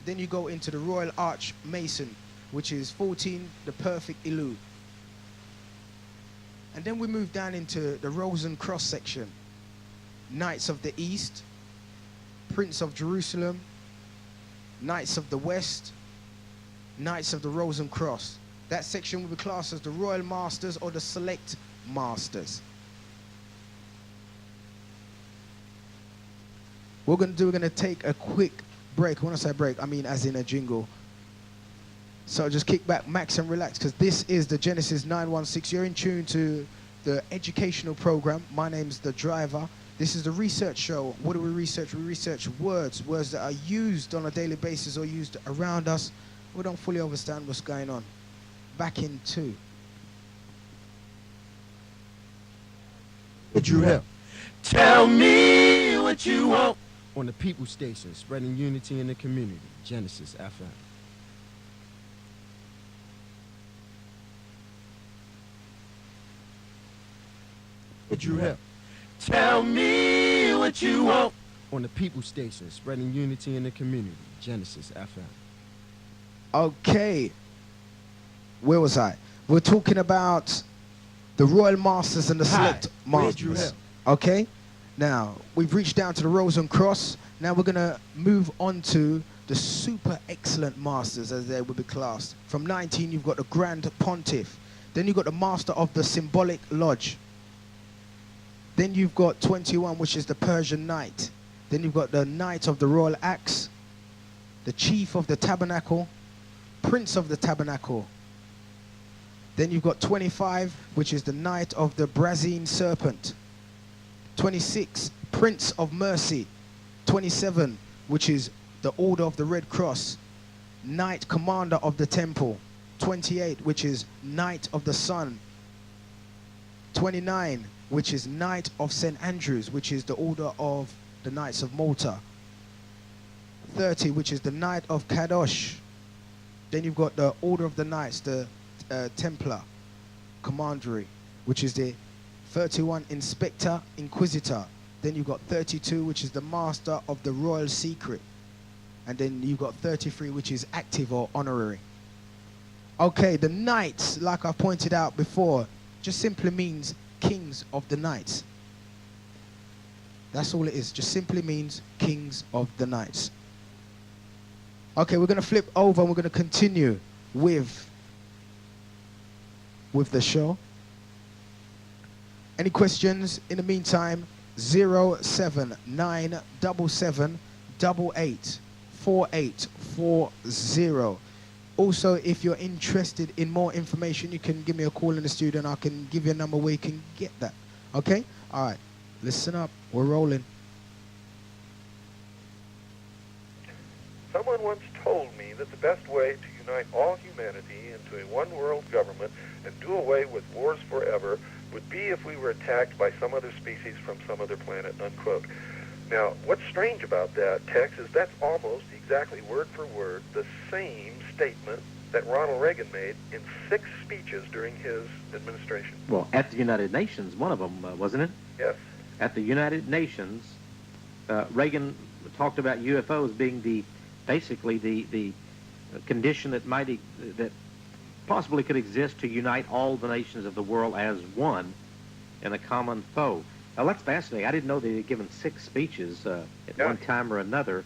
Then you go into the Royal Arch Mason, which is 14, the Perfect Illu. And then we move down into the Rose and Cross section. Knights of the East, Prince of Jerusalem, Knights of the West, Knights of the Rose and Cross. That section will be classed as the Royal Masters or the Select Masters. We're going to take a quick break. When I say break, I mean as in a jingle. So just kick back, max, and relax, because this is the Genesis 916. You're in tune to the educational program. My name's The Driver. This is the research show. What do we research? We research words that are used on a daily basis or used around us. We don't fully understand what's going on. Back in 2. What you have? Tell me what you want. On the People Station, spreading unity in the community. Genesis FM. What you have? Tell me what you want. On the People Station, spreading unity in the community. Genesis FM. Okay. Where was I? We're talking about the Royal Masters and the Select Masters. Okay? Now, we've reached down to the Rose and Cross. Now we're going to move on to the Super Excellent Masters, as they would be classed. From 19, you've got the Grand Pontiff. Then you've got the Master of the Symbolic Lodge. Then you've got 21, which is the Persian Knight. Then you've got the Knight of the Royal Axe, the Chief of the Tabernacle, Prince of the Tabernacle. Then you've got 25, which is the Knight of the Brazine Serpent. 26, Prince of Mercy. 27, which is the Order of the Red Cross, Knight Commander of the Temple. 28, which is Knight of the Sun. 29, which is Knight of St. Andrews, which is the Order of the Knights of Malta. 30, which is the Knight of Kadosh. Then you've got the Order of the Knights, the Templar Commandery, which is the 31, Inspector Inquisitor. Then you've got 32, which is the Master of the Royal Secret. And then you've got 33, which is active or honorary. Okay, the Knights, like I pointed out before, just simply means Kings of the Knights. That's all it is. Just simply means Kings of the Knights. Okay, we're going to flip over and we're going to continue with the show. Any questions? In the meantime, 07977884840. Also, if you're interested in more information, you can give me a call in the studio and I can give you a number where you can get that. Okay? All right. Listen up. We're rolling. Someone once told me that the best way to unite all humanity into a one-world government and do away with wars forever would be if we were attacked by some other species from some other planet, unquote. Now, what's strange about that, Tex, is that's almost exactly word for word the same statement that Ronald Reagan made in 6 speeches during his administration. Well, at the United Nations, one of them, wasn't it? Yes. At the United Nations, Reagan talked about UFOs being basically the condition that that possibly could exist to unite all the nations of the world as one in a common foe. Now, that's fascinating. I didn't know they had given 6 speeches at one time or another.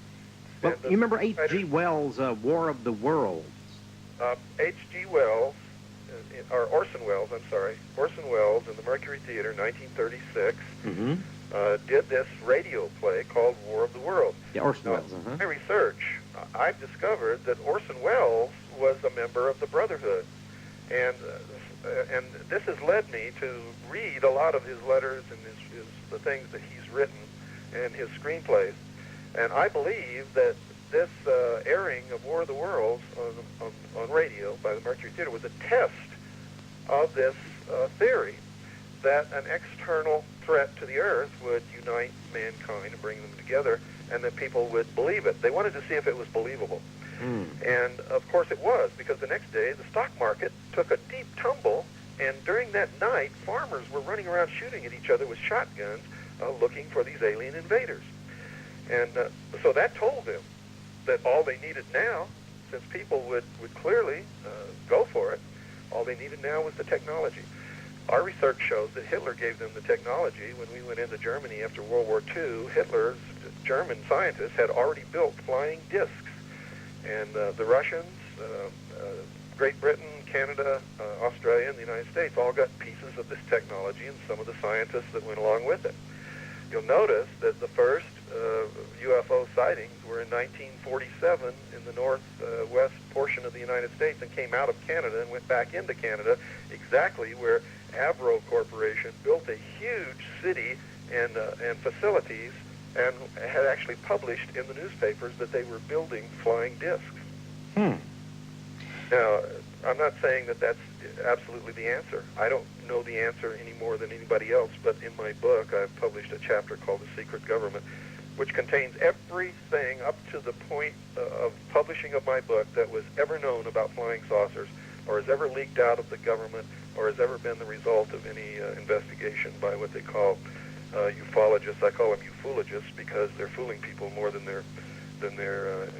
Well, you remember H.G. Wells' War of the Worlds? H.G. Wells, or Orson Welles, I'm sorry, Orson Welles in the Mercury Theater, 1936, did this radio play called War of the Worlds. Yeah, Orson Welles. In my research, I've discovered that Orson Welles was a member of the Brotherhood, and this has led me to read a lot of his letters and the things that he's written and his screenplays, and I believe that this airing of War of the Worlds on radio by the Mercury Theater was a test of this theory that an external threat to the Earth would unite mankind and bring them together, and that people would believe it. They wanted to see if it was believable. And, of course, it was, because the next day the stock market took a deep tumble, and during that night, farmers were running around shooting at each other with shotguns looking for these alien invaders. And so that told them that all they needed now, since people would clearly go for it, all they needed now was the technology. Our research shows that Hitler gave them the technology. When we went into Germany after World War II, Hitler's German scientists had already built flying discs. And the Russians, Great Britain, Canada, Australia, and the United States all got pieces of this technology and some of the scientists that went along with it. You'll notice that the first UFO sightings were in 1947 in the northwest portion of the United States and came out of Canada and went back into Canada, exactly where Avro Corporation built a huge city and facilities and had actually published in the newspapers that they were building flying discs. Now, I'm not saying that that's absolutely the answer. I don't know the answer any more than anybody else, but in my book, I've published a chapter called The Secret Government, which contains everything up to the point of publishing of my book that was ever known about flying saucers, or has ever leaked out of the government, or has ever been the result of any investigation by what they call ufologists. I call them ufologists because they're fooling people more than they're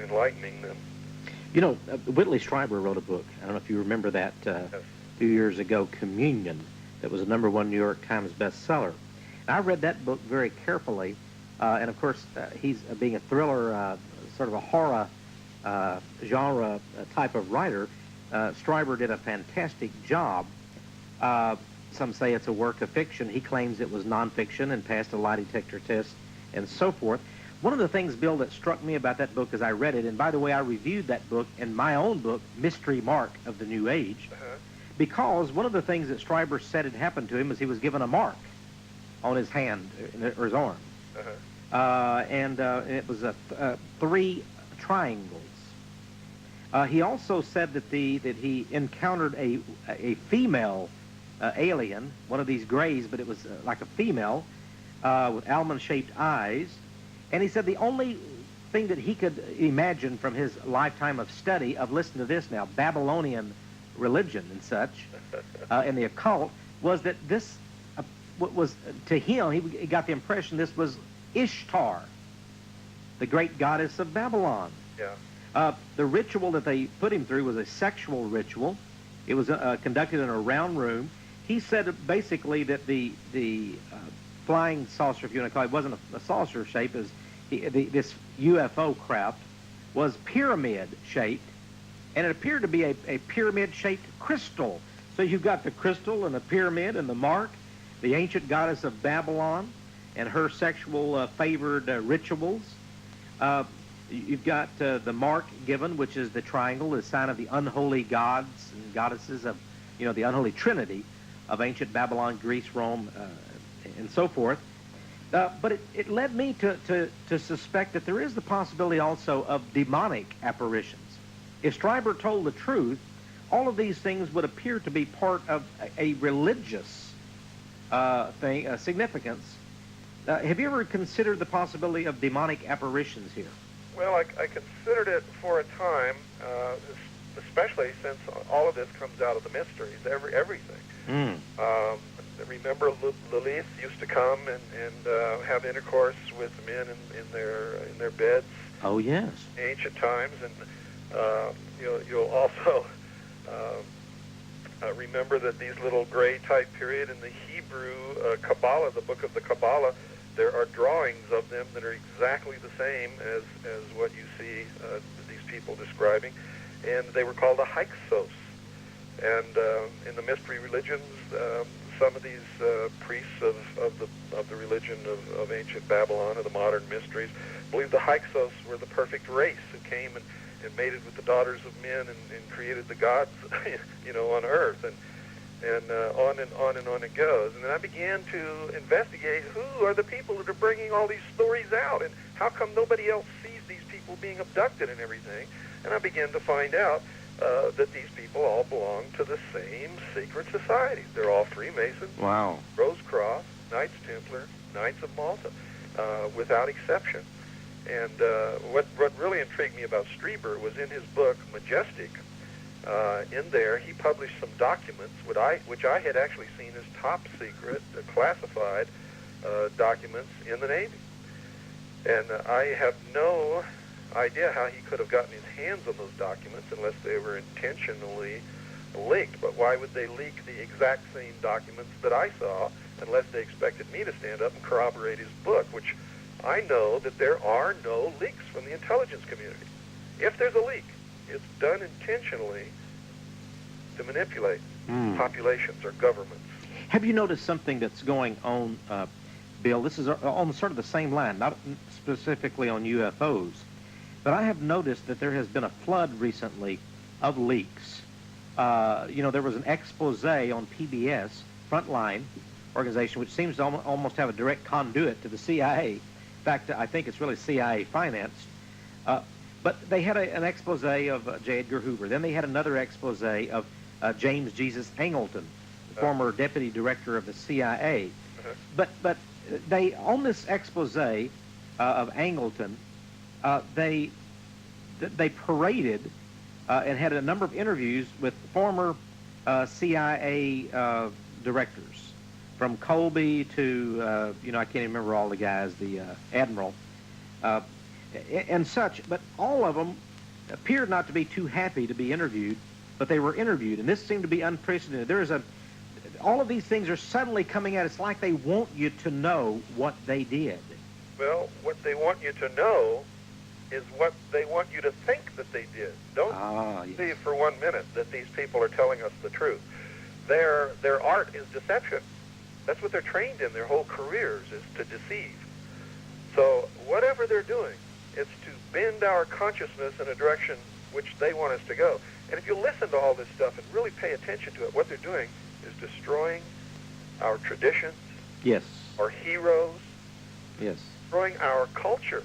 enlightening them. You know, Whitley Strieber wrote a book. I don't know if you remember that a few years ago, Communion, that was a #1 New York Times bestseller. And I read that book very carefully, and of course, he's being a thriller, sort of a horror genre type of writer. Strieber did a fantastic job. Some say it's a work of fiction. He claims it was nonfiction and passed a lie detector test and so forth. One of the things, Bill, that struck me about that book as I read it, and by the way, I reviewed that book in my own book, Mystery Mark of the New Age, because one of the things that Strieber said had happened to him is he was given a mark on his hand or his arm. And it was 3 triangles. He also said that he encountered a female alien, one of these grays, but it was like a female with almond-shaped eyes. And he said the only thing that he could imagine from his lifetime of study of, listen to this now, Babylonian religion and such, and the occult, was that this was, to him, he got the impression this was Ishtar, the great goddess of Babylon. The ritual that they put him through was a sexual ritual. It was conducted in a round room. He said basically that the flying saucer, if you want to call it, wasn't a saucer shape. This UFO craft was pyramid-shaped, and it appeared to be a pyramid-shaped crystal. So you've got the crystal and the pyramid and the mark, the ancient goddess of Babylon and her sexual favored rituals. You've got the mark given, which is the triangle, the sign of the unholy gods and goddesses of, the unholy trinity of ancient Babylon, Greece, Rome, and so forth. But it led me to suspect that there is the possibility also of demonic apparitions. If Stryber told the truth, all of these things would appear to be part of a religious significance. Have you ever considered the possibility of demonic apparitions here? Well, I considered it for a time, especially since all of this comes out of the mysteries, everything. Remember, Lilith used to come and have intercourse with men in their beds. Oh yes. In ancient times, and you'll also remember that these little gray type period in the Hebrew Kabbalah, the book of the Kabbalah, there are drawings of them that are exactly the same as what you see these people describing, and they were called the Hyksos. And in the mystery religions, some of these priests of the religion of ancient Babylon, or the modern mysteries, believed the Hyksos were the perfect race who came and mated with the daughters of men and created the gods, on earth, and on and on and on it goes. And then I began to investigate who are the people that are bringing all these stories out, and how come nobody else sees these people being abducted and everything. And I began to find out that these people all belong to the same secret societies. They're all Freemasons, wow, Rose Cross, Knights Templar, Knights of Malta, without exception. And what really intrigued me about Stryber was in his book, Majestic. In there, he published some documents, which I had actually seen as top secret, classified documents in the Navy. And I have no idea how he could have gotten his hands on those documents unless they were intentionally leaked. But why would they leak the exact same documents that I saw unless they expected me to stand up and corroborate his book, which I know that there are no leaks from the intelligence community. If there's a leak, it's done intentionally to manipulate populations or governments. Have you noticed something that's going on, Bill? This is on sort of the same line, not specifically on UFOs, but I have noticed that there has been a flood recently of leaks. There was an expose on PBS, Frontline organization, which seems to almost have a direct conduit to the CIA. In fact, I think it's really CIA financed. But they had an expose of J. Edgar Hoover. Then they had another expose of James Jesus Angleton, the former deputy director of the CIA. But they, on this expose of Angleton, they paraded and had a number of interviews with former CIA directors, from Colby to I can't even remember all the guys, the admiral. And such, but all of them appeared not to be too happy to be interviewed, but they were interviewed, and this seemed to be unprecedented. All of these things are suddenly coming out. It's like they want you to know what they did. Well, what they want you to know is what they want you to think that they did. Don't believe for 1 minute that these people are telling us the truth. Their art is deception. That's what they're trained in their whole careers, is to deceive. So whatever they're doing, it's to bend our consciousness in a direction which they want us to go. And if you listen to all this stuff and really pay attention to it, what they're doing is destroying our traditions, yes, our heroes, yes, destroying our culture.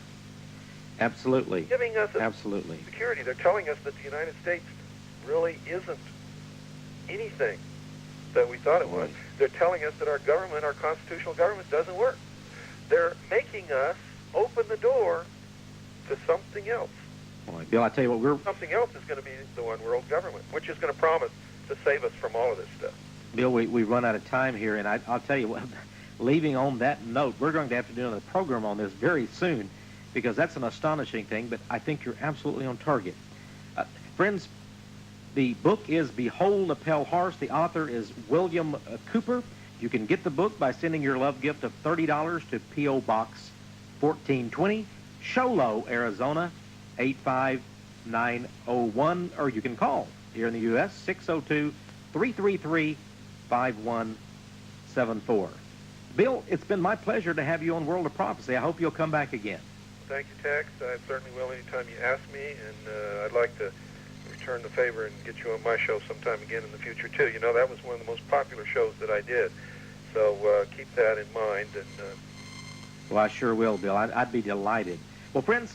Absolutely. Giving us absolutely security. They're telling us that the United States really isn't anything that we thought it was. They're telling us that our government, our constitutional government, doesn't work. They're making us open the door to something else. Boy, Bill, I tell you what, something else is going to be the one world government, which is going to promise to save us from all of this stuff. Bill, we've run out of time here, and I'll tell you what, leaving on that note, we're going to have to do another program on this very soon, because that's an astonishing thing, but I think you're absolutely on target. Friends, the book is Behold a Pale Horse. The author is William Cooper. You can get the book by sending your love gift of $30 to P.O. Box 1420, Show Low, Arizona 85901, or you can call here in the U.S. 602-333-5174. Bill, it's been my pleasure to have you on World of Prophecy. I hope you'll come back again. Thank you, Tex. I certainly will anytime you ask me, and I'd like to return the favor and get you on my show sometime again in the future, too. You know, that was one of the most popular shows that I did, so keep that in mind. And Well, I sure will, Bill. I'd be delighted. Well, friends,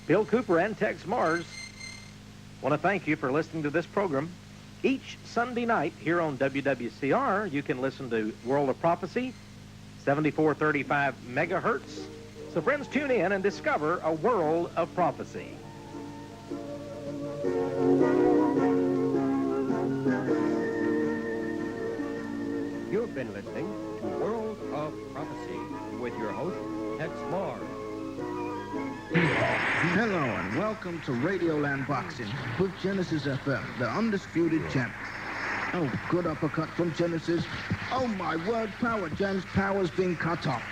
Bill Cooper and Texe Marrs want to thank you for listening to this program. Each Sunday night here on WWCR, you can listen to World of Prophecy, 7435 megahertz. So, friends, tune in and discover a world of prophecy. You've been listening to World of Prophecy with your host, Texe Marrs. Hello and welcome to Radioland Boxing with Genesis FM, the undisputed champ. Oh, good uppercut from Genesis. Oh my word, Power Jam's power's been cut off.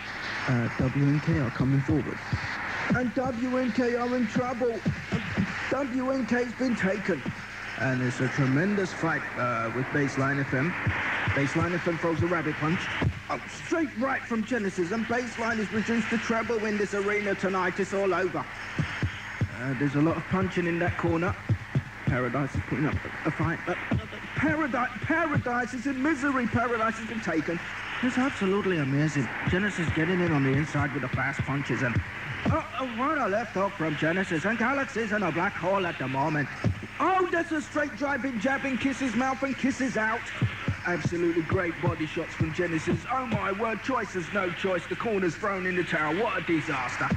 WNK are coming forward. And WNK are in trouble. WNK's been taken. And it's a tremendous fight with Baseline FM. Baseline FM throws a rabbit punch. Oh, straight right from Genesis, and Baseline is reduced to treble in this arena tonight. It's all over. There's a lot of punching in that corner. Paradise is putting up a fight. Paradise is in misery. Paradise has been taken. It's absolutely amazing. Genesis getting in on the inside with the fast punches, and what a left hook from Genesis, and Galaxy's in a black hole at the moment. Oh, that's a straight driving, jabbing, kisses mouth and kisses out. Absolutely great body shots from Genesis. Oh my word, choice is no choice. The corner's thrown in the tower. What a disaster.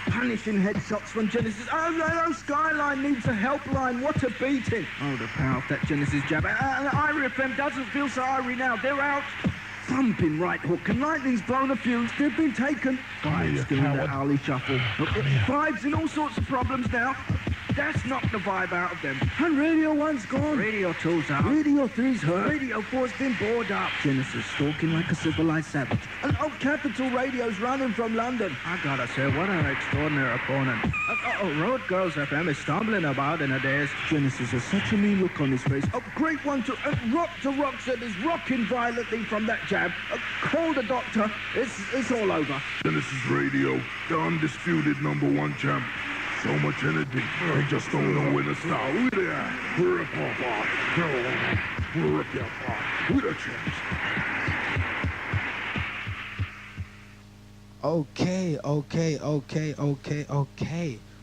Punishing headshots from Genesis. Oh, Skyline needs a helpline. What a beating. Oh, the power of that Genesis jab. And Irie FM doesn't feel so Irie now. They're out. Thumping right hook, and Lightning's blown a fuse. They've been taken. Vibes doing that alley shuffle. Vibes in all sorts of problems now. That's knocked the vibe out of them. And Radio 1's gone. Radio 2's out. Radio 3's hurt. Radio 4's been bored up. Genesis stalking like a civilized savage. And Capital Radio's running from London. I gotta say, what an extraordinary opponent. Road Girls FM is stumbling about in a daze. Genesis has such a mean look on his face. Great one to Rock said is rocking violently from that jab. Call the doctor. It's all over. Genesis Radio, the undisputed #1 champ. So much energy, they just don't know when to stop. We're there. We're up apart. We're up apart. We're the champs. Okay.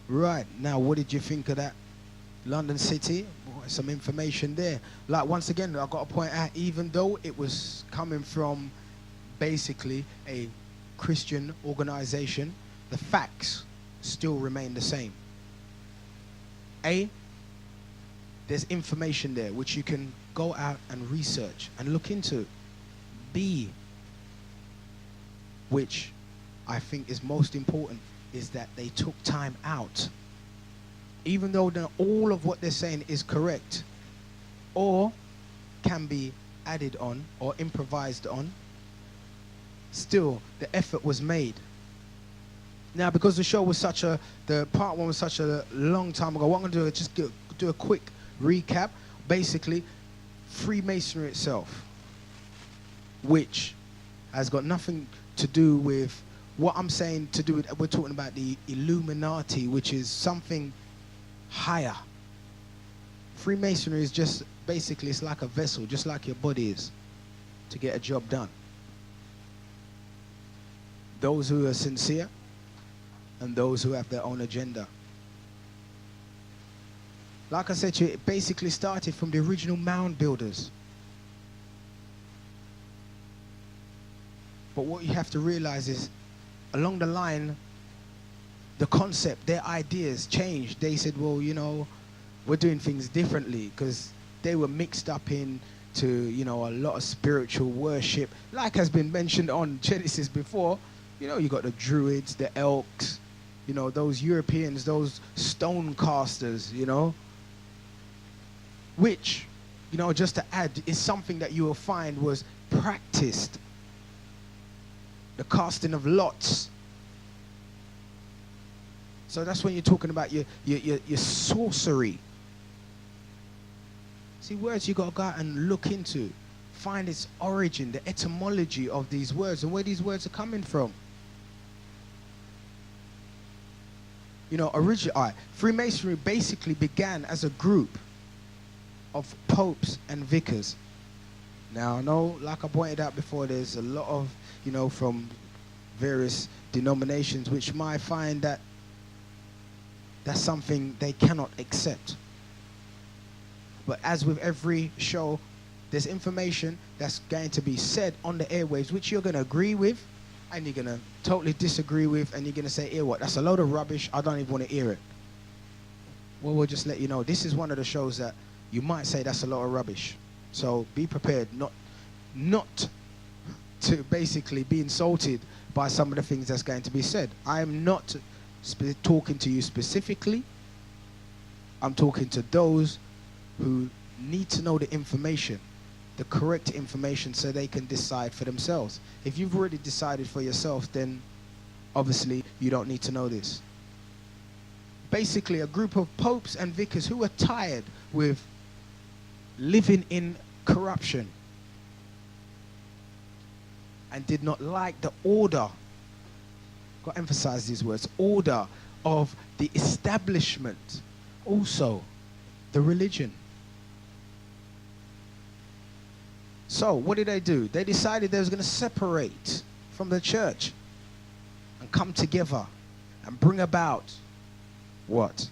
Right, now what did you think of that? London City, some information there. Like, once again, I've got to point out, even though it was coming from basically a Christian organization, the facts still remain the same. A, there's information there which you can go out and research and look into. B, which I think is most important, is that they took time out. Even though all of what they're saying is correct or can be added on or improvised on, still the effort was made. Now, because the show was the part one was such a long time ago, what I'm going to do is just do a quick recap. Basically, Freemasonry itself, which has got nothing to do with what I'm saying to do with, we're talking about the Illuminati, which is something higher. Freemasonry is just, basically, it's like a vessel, just like your body is, to get a job done. Those who are sincere, and those who have their own agenda. Like I said to you, it basically started from the original mound builders. But what you have to realize is, along the line, the concept, their ideas changed. They said, well, you know, we're doing things differently, because they were mixed up into, you know, a lot of spiritual worship. Like has been mentioned on Genesis before, you know, you got the Druids, the Elks, you know, those Europeans, those stone casters, you know, which, you know, just to add, is something that you will find was practiced. The casting of lots. So that's when you're talking about your sorcery. See, words you got to go out and look into. Find its origin, the etymology of these words and where these words are coming from. You know, Freemasonry basically began as a group of popes and vicars. Now, I know, like I pointed out before, there's a lot of, you know, from various denominations which might find that that's something they cannot accept. But as with every show, there's information that's going to be said on the airwaves which you're going to agree with and you're going to totally disagree with, and you're going to say, "Hear what? That's a load of rubbish. I don't even want to hear it." Well, we'll just let you know, this is one of the shows that you might say that's a lot of rubbish. So be prepared not to basically be insulted by some of the things that's going to be said. I am not talking to you specifically. I'm talking to those who need to know the information, the correct information, so they can decide for themselves. If you've already decided for yourself, then obviously you don't need to know this. Basically, a group of popes and vicars who are tired with living in corruption and did not like the order, got to emphasize these words, order of the establishment, also the religion. So what did they do? They decided they was going to separate from the church and come together and bring about what?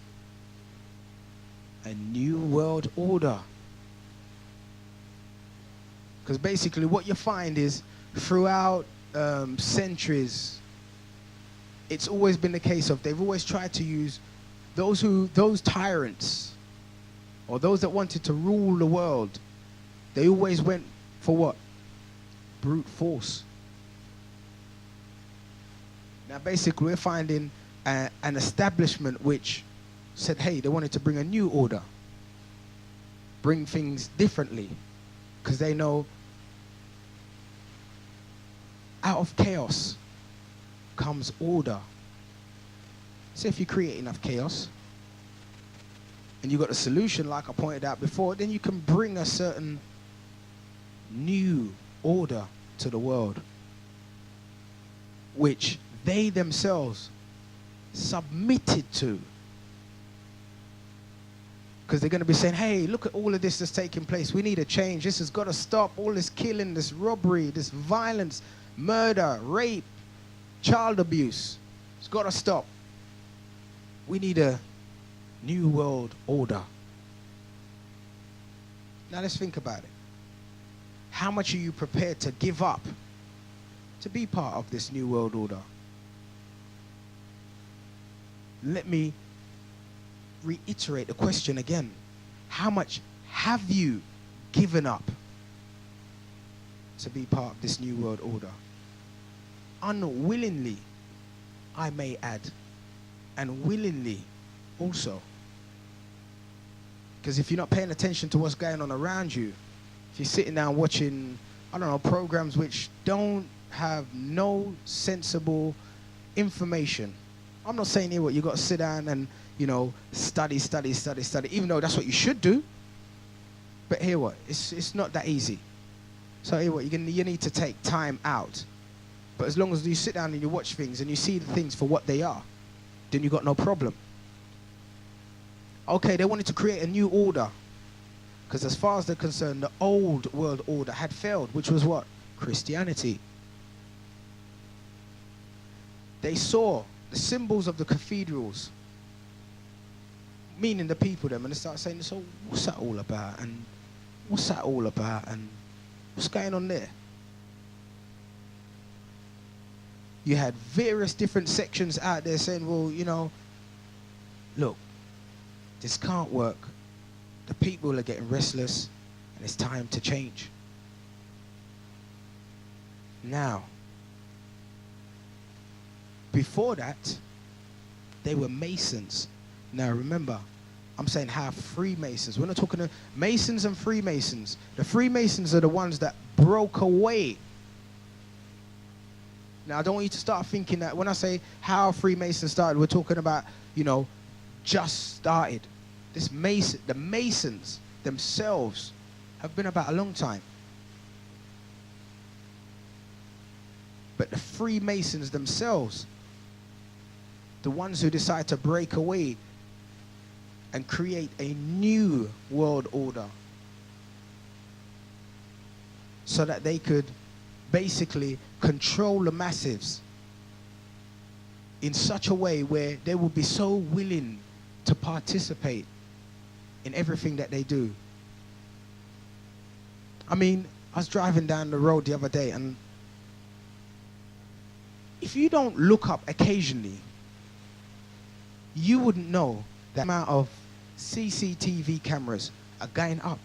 A new world order. Because basically what you find is throughout centuries, it's always been the case of they've always tried to use those tyrants or those that wanted to rule the world. They always went for what? Brute force. Now basically we're finding an establishment which said, hey, they wanted to bring a new order, bring things differently, because they know out of chaos comes order. So if you create enough chaos and you got a solution like I pointed out before, then you can bring a certain new order to the world, which they themselves submitted to. Because they're going to be saying, hey, look at all of this that's taking place. We need a change. This has got to stop. All this killing, this robbery, this violence, murder, rape, child abuse. It's got to stop. We need a new world order. Now let's think about it. How much are you prepared to give up to be part of this new world order? Let me reiterate the question again. How much have you given up to be part of this new world order? Unwillingly, I may add, and willingly also. Because if you're not paying attention to what's going on around you, if you're sitting down watching, I don't know, programs which don't have no sensible information. I'm not saying here what you got to sit down and, you know, study, even though that's what you should do. But here what? It's not that easy. So here what? You need to take time out. But as long as you sit down and you watch things and you see the things for what they are, then you got no problem. Okay, they wanted to create a new order. Because as far as they're concerned, the old world order had failed, which was what? Christianity. They saw the symbols of the cathedrals, meaning the people them, and they start saying, so what's that all about? And what's that all about? And what's going on there? You had various different sections out there saying, well, you know, look, this can't work. The people are getting restless, and it's time to change. Now, before that, they were Masons. Now remember, I'm saying how Freemasons. We're not talking to Masons and Freemasons. The Freemasons are the ones that broke away Now, I don't want you to start thinking that when I say how Freemasons started, we're talking about, just started. The Masons themselves have been about a long time. But the Freemasons themselves, the ones who decide to break away and create a new world order so that they could basically control the masses in such a way where they will be so willing to participate in everything that they do. I mean, I was driving down the road the other day, and if you don't look up occasionally, you wouldn't know the amount of CCTV cameras are going up.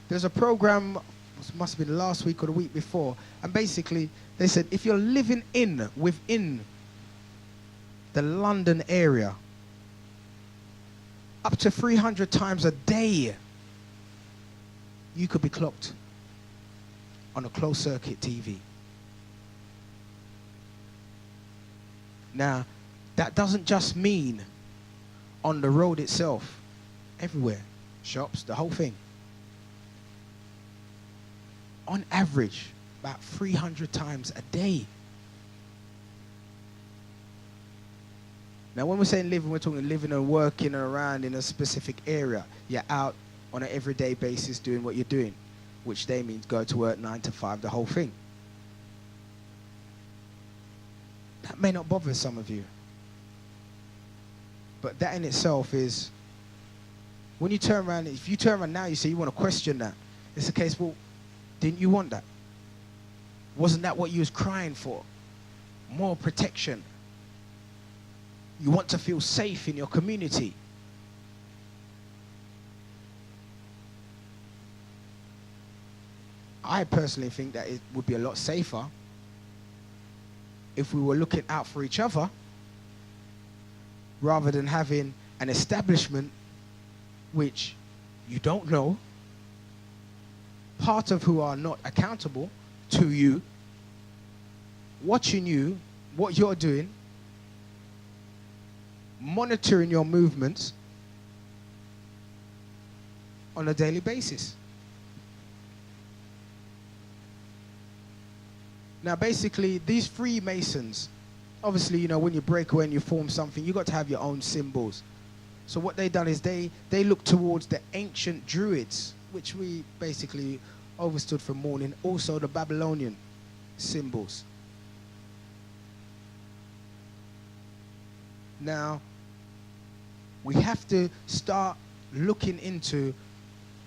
There's a program, must have been last week or the week before, and basically they said if you're living within the London area, up to 300 times a day, you could be clocked on a closed circuit TV. Now, that doesn't just mean on the road itself, everywhere, shops, the whole thing. On average, about 300 times a day. Now, when we're saying living, we're talking living and working around in a specific area. You're out on an everyday basis doing what you're doing, which day means go to work 9 to 5, the whole thing. That may not bother some of you. But that in itself is, when you turn around, if you turn around now, you say you want to question that. It's a case, well, didn't you want that? Wasn't that what you was crying for? More protection. You want to feel safe in your community. I personally think that it would be a lot safer if we were looking out for each other rather than having an establishment which you don't know, part of who are not accountable to you, watching you, what you're doing, monitoring your movements on a daily basis. Now, basically, these Freemasons, obviously, when you break away and you form something, you've got to have your own symbols. So what they've done is they look towards the ancient Druids, which we basically overstood from mourning, also the Babylonian symbols. Now, we have to start looking into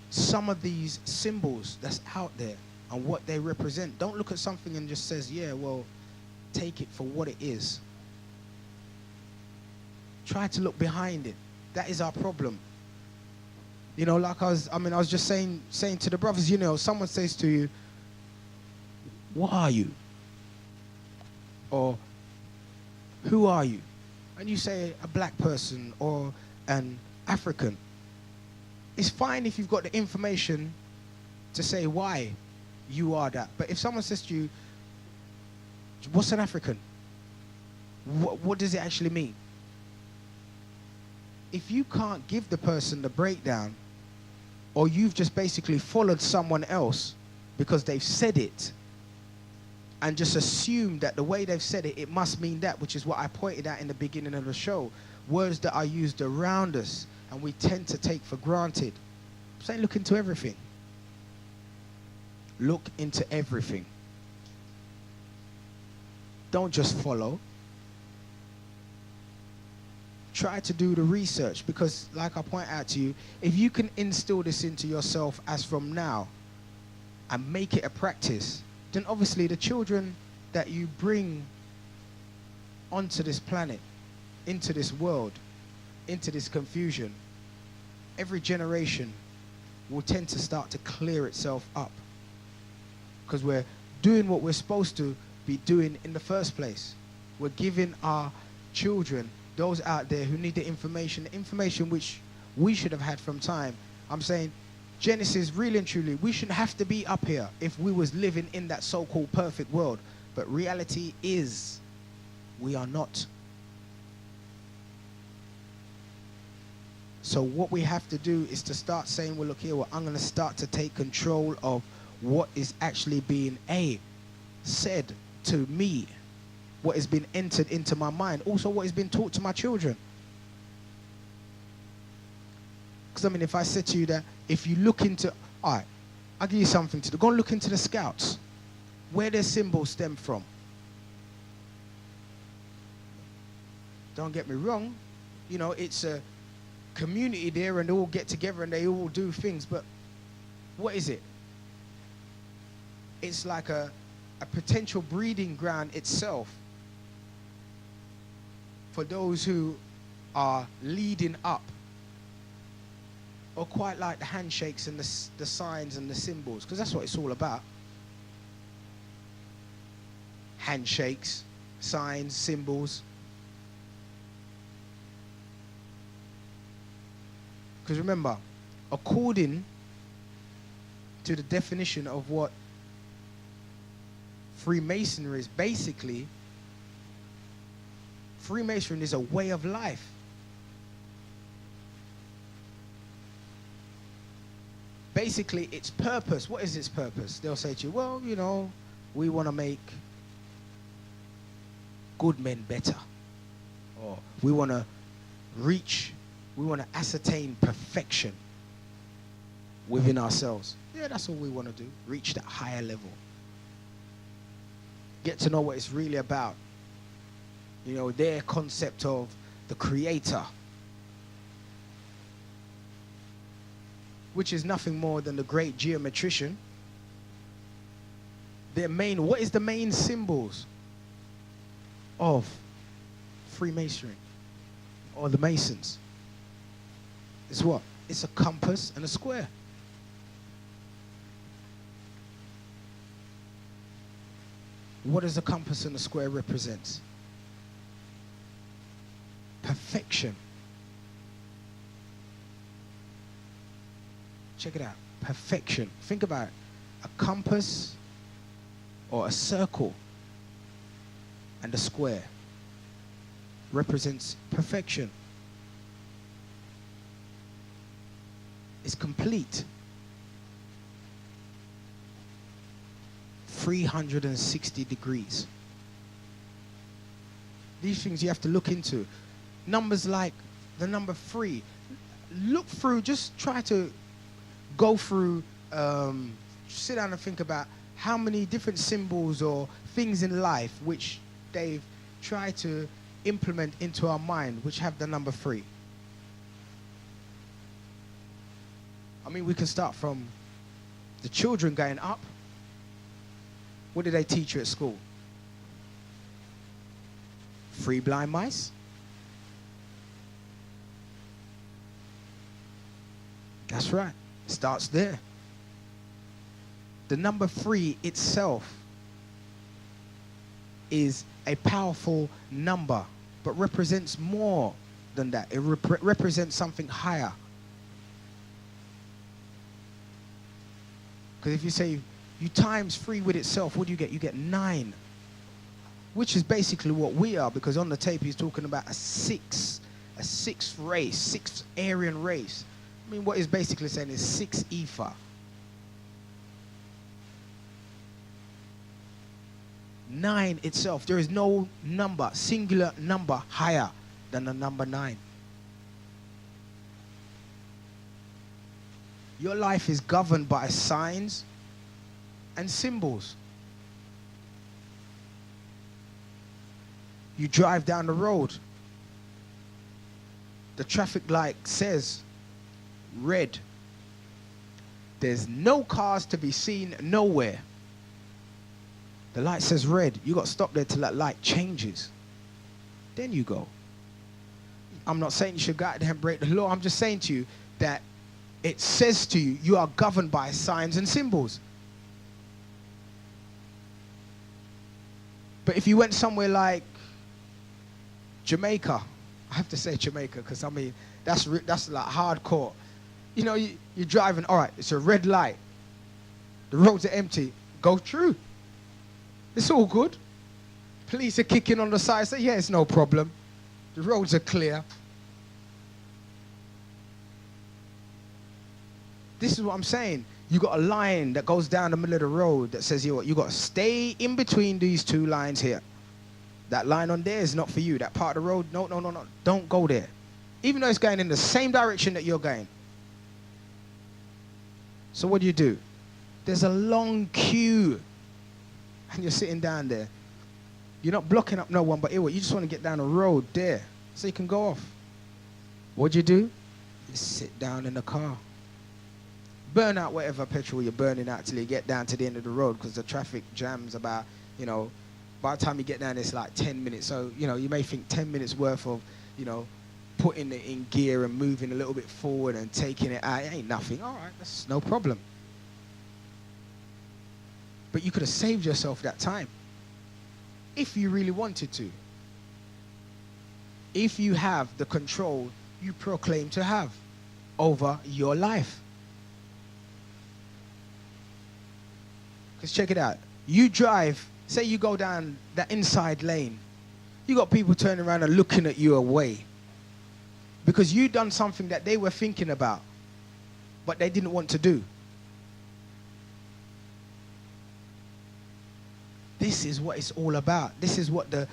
some of these symbols that's out there and what they represent. Don't look at something and just says, yeah, well, take it for what it is. Try to look behind it. That is our problem. Like I was just saying to the brothers, someone says to you, what are you? Or who are you? And you say a black person or an African. It's fine if you've got the information to say why you are that. But if someone says to you, what's an African? What does it actually mean? If you can't give the person the breakdown, or you've just basically followed someone else because they've said it and just assumed that the way they've said it, it must mean that, which is what I pointed out in the beginning of the show. Words that are used around us and we tend to take for granted. I'm saying look into everything. Look into everything. Don't just follow. Try to do the research, because like I point out to you, if you can instill this into yourself as from now and make it a practice, then obviously the children that you bring onto this planet, into this world, into this confusion, every generation will tend to start to clear itself up, because we're doing what we're supposed to be doing in the first place. We're giving our children, those out there who need the information which we should have had from time. I'm saying Genesis, really and truly, we shouldn't have to be up here if we was living in that so-called perfect world. But reality is, we are not. So what we have to do is to start saying, well, look here, well, I'm going to start to take control of what is actually being said to me, what has been entered into my mind, also what has been taught to my children. Because I mean, if I said to you that if you look into, all right, I'll give you something to do. Go and look into the Scouts, where their symbols stem from. Don't get me wrong, you know, it's a community there and they all get together and they all do things, but what is it? It's like a potential breeding ground itself for those who are leading up, or quite like the handshakes and the signs and the symbols, because that's what it's all about. Handshakes, signs, symbols. Because remember, according to the definition of what Freemasonry is, basically, Freemasonry is a way of life. Basically, its purpose, what is its purpose? They'll say to you, well, you know, we want to make good men better. Or we want to ascertain perfection within ourselves. Yeah, that's all we want to do. Reach that higher level. Get to know what it's really about. You know, their concept of the creator, which is nothing more than the great geometrician. What is the main symbols of Freemasonry or the Masons? It's what? It's a compass and a square. What does a compass and a square represent? Perfection. Check it out. Perfection. Think about it. A compass or a circle and a square represents perfection. It's complete. 360 degrees. These things you have to look into. Numbers like the number 3. Look through, just try to go through, sit down and think about how many different symbols or things in life which they've tried to implement into our mind which have the number 3. I mean, we can start from the children going up. What did they teach you at school? 3 blind mice? That's right. Starts there. The number 3 itself is a powerful number, but represents more than that. It represents something higher. Because if you say you times 3 with itself, what do you get? You get 9, which is basically what we are, because on the tape he's talking about a sixth race, 6th Aryan race. I mean, what he's basically saying is 6 ether. 9 itself, there is no number, singular number higher than the number 9. Your life is governed by signs and symbols. You drive down the road. The traffic light says red. There's no cars to be seen nowhere. The light says red. You got to stop there till that light changes. Then you go. I'm not saying you should go out there and break the law. I'm just saying to you that it says to you, you are governed by signs and symbols. But if you went somewhere like Jamaica, I have to say Jamaica because I mean, that's like hardcore. You know, you're driving, all right, it's a red light. The roads are empty. Go through. It's all good. Police are kicking on the side. Say, yeah, it's no problem. The roads are clear. This is what I'm saying. You got a line that goes down the middle of the road that says, you got to stay in between these two lines here. That line on there is not for you. That part of the road, no. Don't go there. Even though it's going in the same direction that you're going. So what do? There's a long queue. And you're sitting down there. You're not blocking up no one, but you just want to get down the road there so you can go off. What do? You sit down in the car. Burn out whatever petrol you're burning out till you get down to the end of the road, because the traffic jams about, by the time you get down, it's like 10 minutes. So, you may think 10 minutes worth of, putting it in gear and moving a little bit forward and taking it out. It ain't nothing. All right, that's no problem. But you could have saved yourself that time if you really wanted to. If you have the control you proclaim to have over your life. Because check it out. You drive, say you go down that inside lane. You got people turning around and looking at you away. Because you done something that they were thinking about, but they didn't want to do. This is what it's all about. This is what the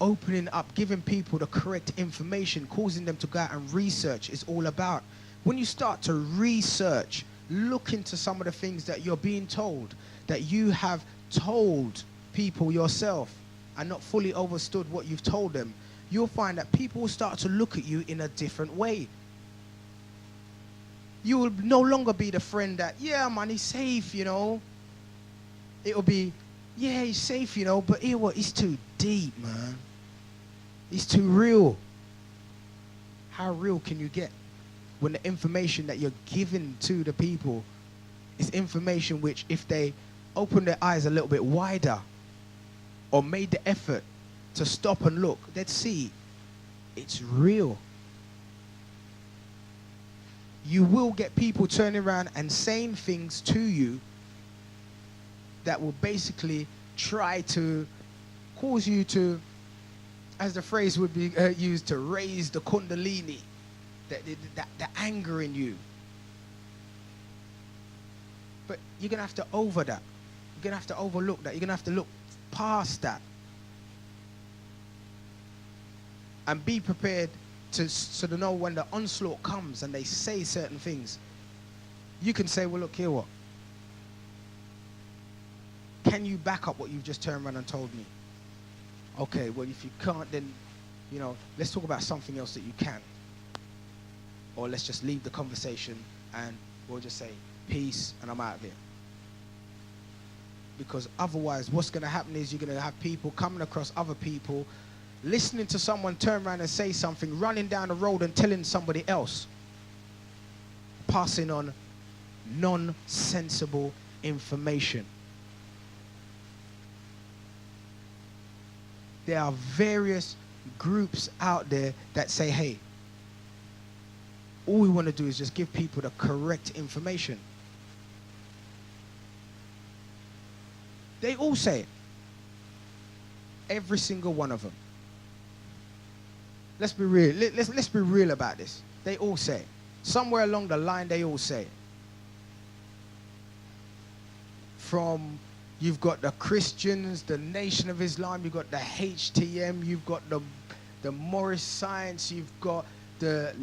opening up, giving people the correct information, causing them to go out and research is all about. When you start to research, look into some of the things that you're being told, that you have told people yourself and not fully understood what you've told them, you'll find that people will start to look at you in a different way. You will no longer be the friend that, yeah, man, he's safe, It'll be, yeah, he's safe, but he's too deep, man. He's too real. How real can you get when the information that you're giving to the people is information which, if they open their eyes a little bit wider or made the effort to stop and look, they'd see it's real. You will get people turning around and saying things to you that will basically try to cause you to, as the phrase would be used, to raise the kundalini, the anger in you. But you're going to have to over that. You're going to have to overlook that. You're going to have to look past that. And be prepared to know when the onslaught comes and they say certain things. You can say, well, look, here what? Can you back up what you've just turned around and told me? Okay, well, if you can't, then, let's talk about something else that you can. Or let's just leave the conversation and we'll just say, peace, and I'm out of here. Because otherwise, what's going to happen is you're going to have people coming across other people, listening to someone turn around and say something, running down the road and telling somebody else, passing on non-sensible information. There are various groups out there that say, hey, all we want to do is just give people the correct information. They all say it. Every single one of them. Let's be real. Let's be real about this. They all say it. Somewhere along the line, they all say it. From, you've got the Christians, the Nation of Islam, you've got the HTM, you've got the Morris Science, you've got the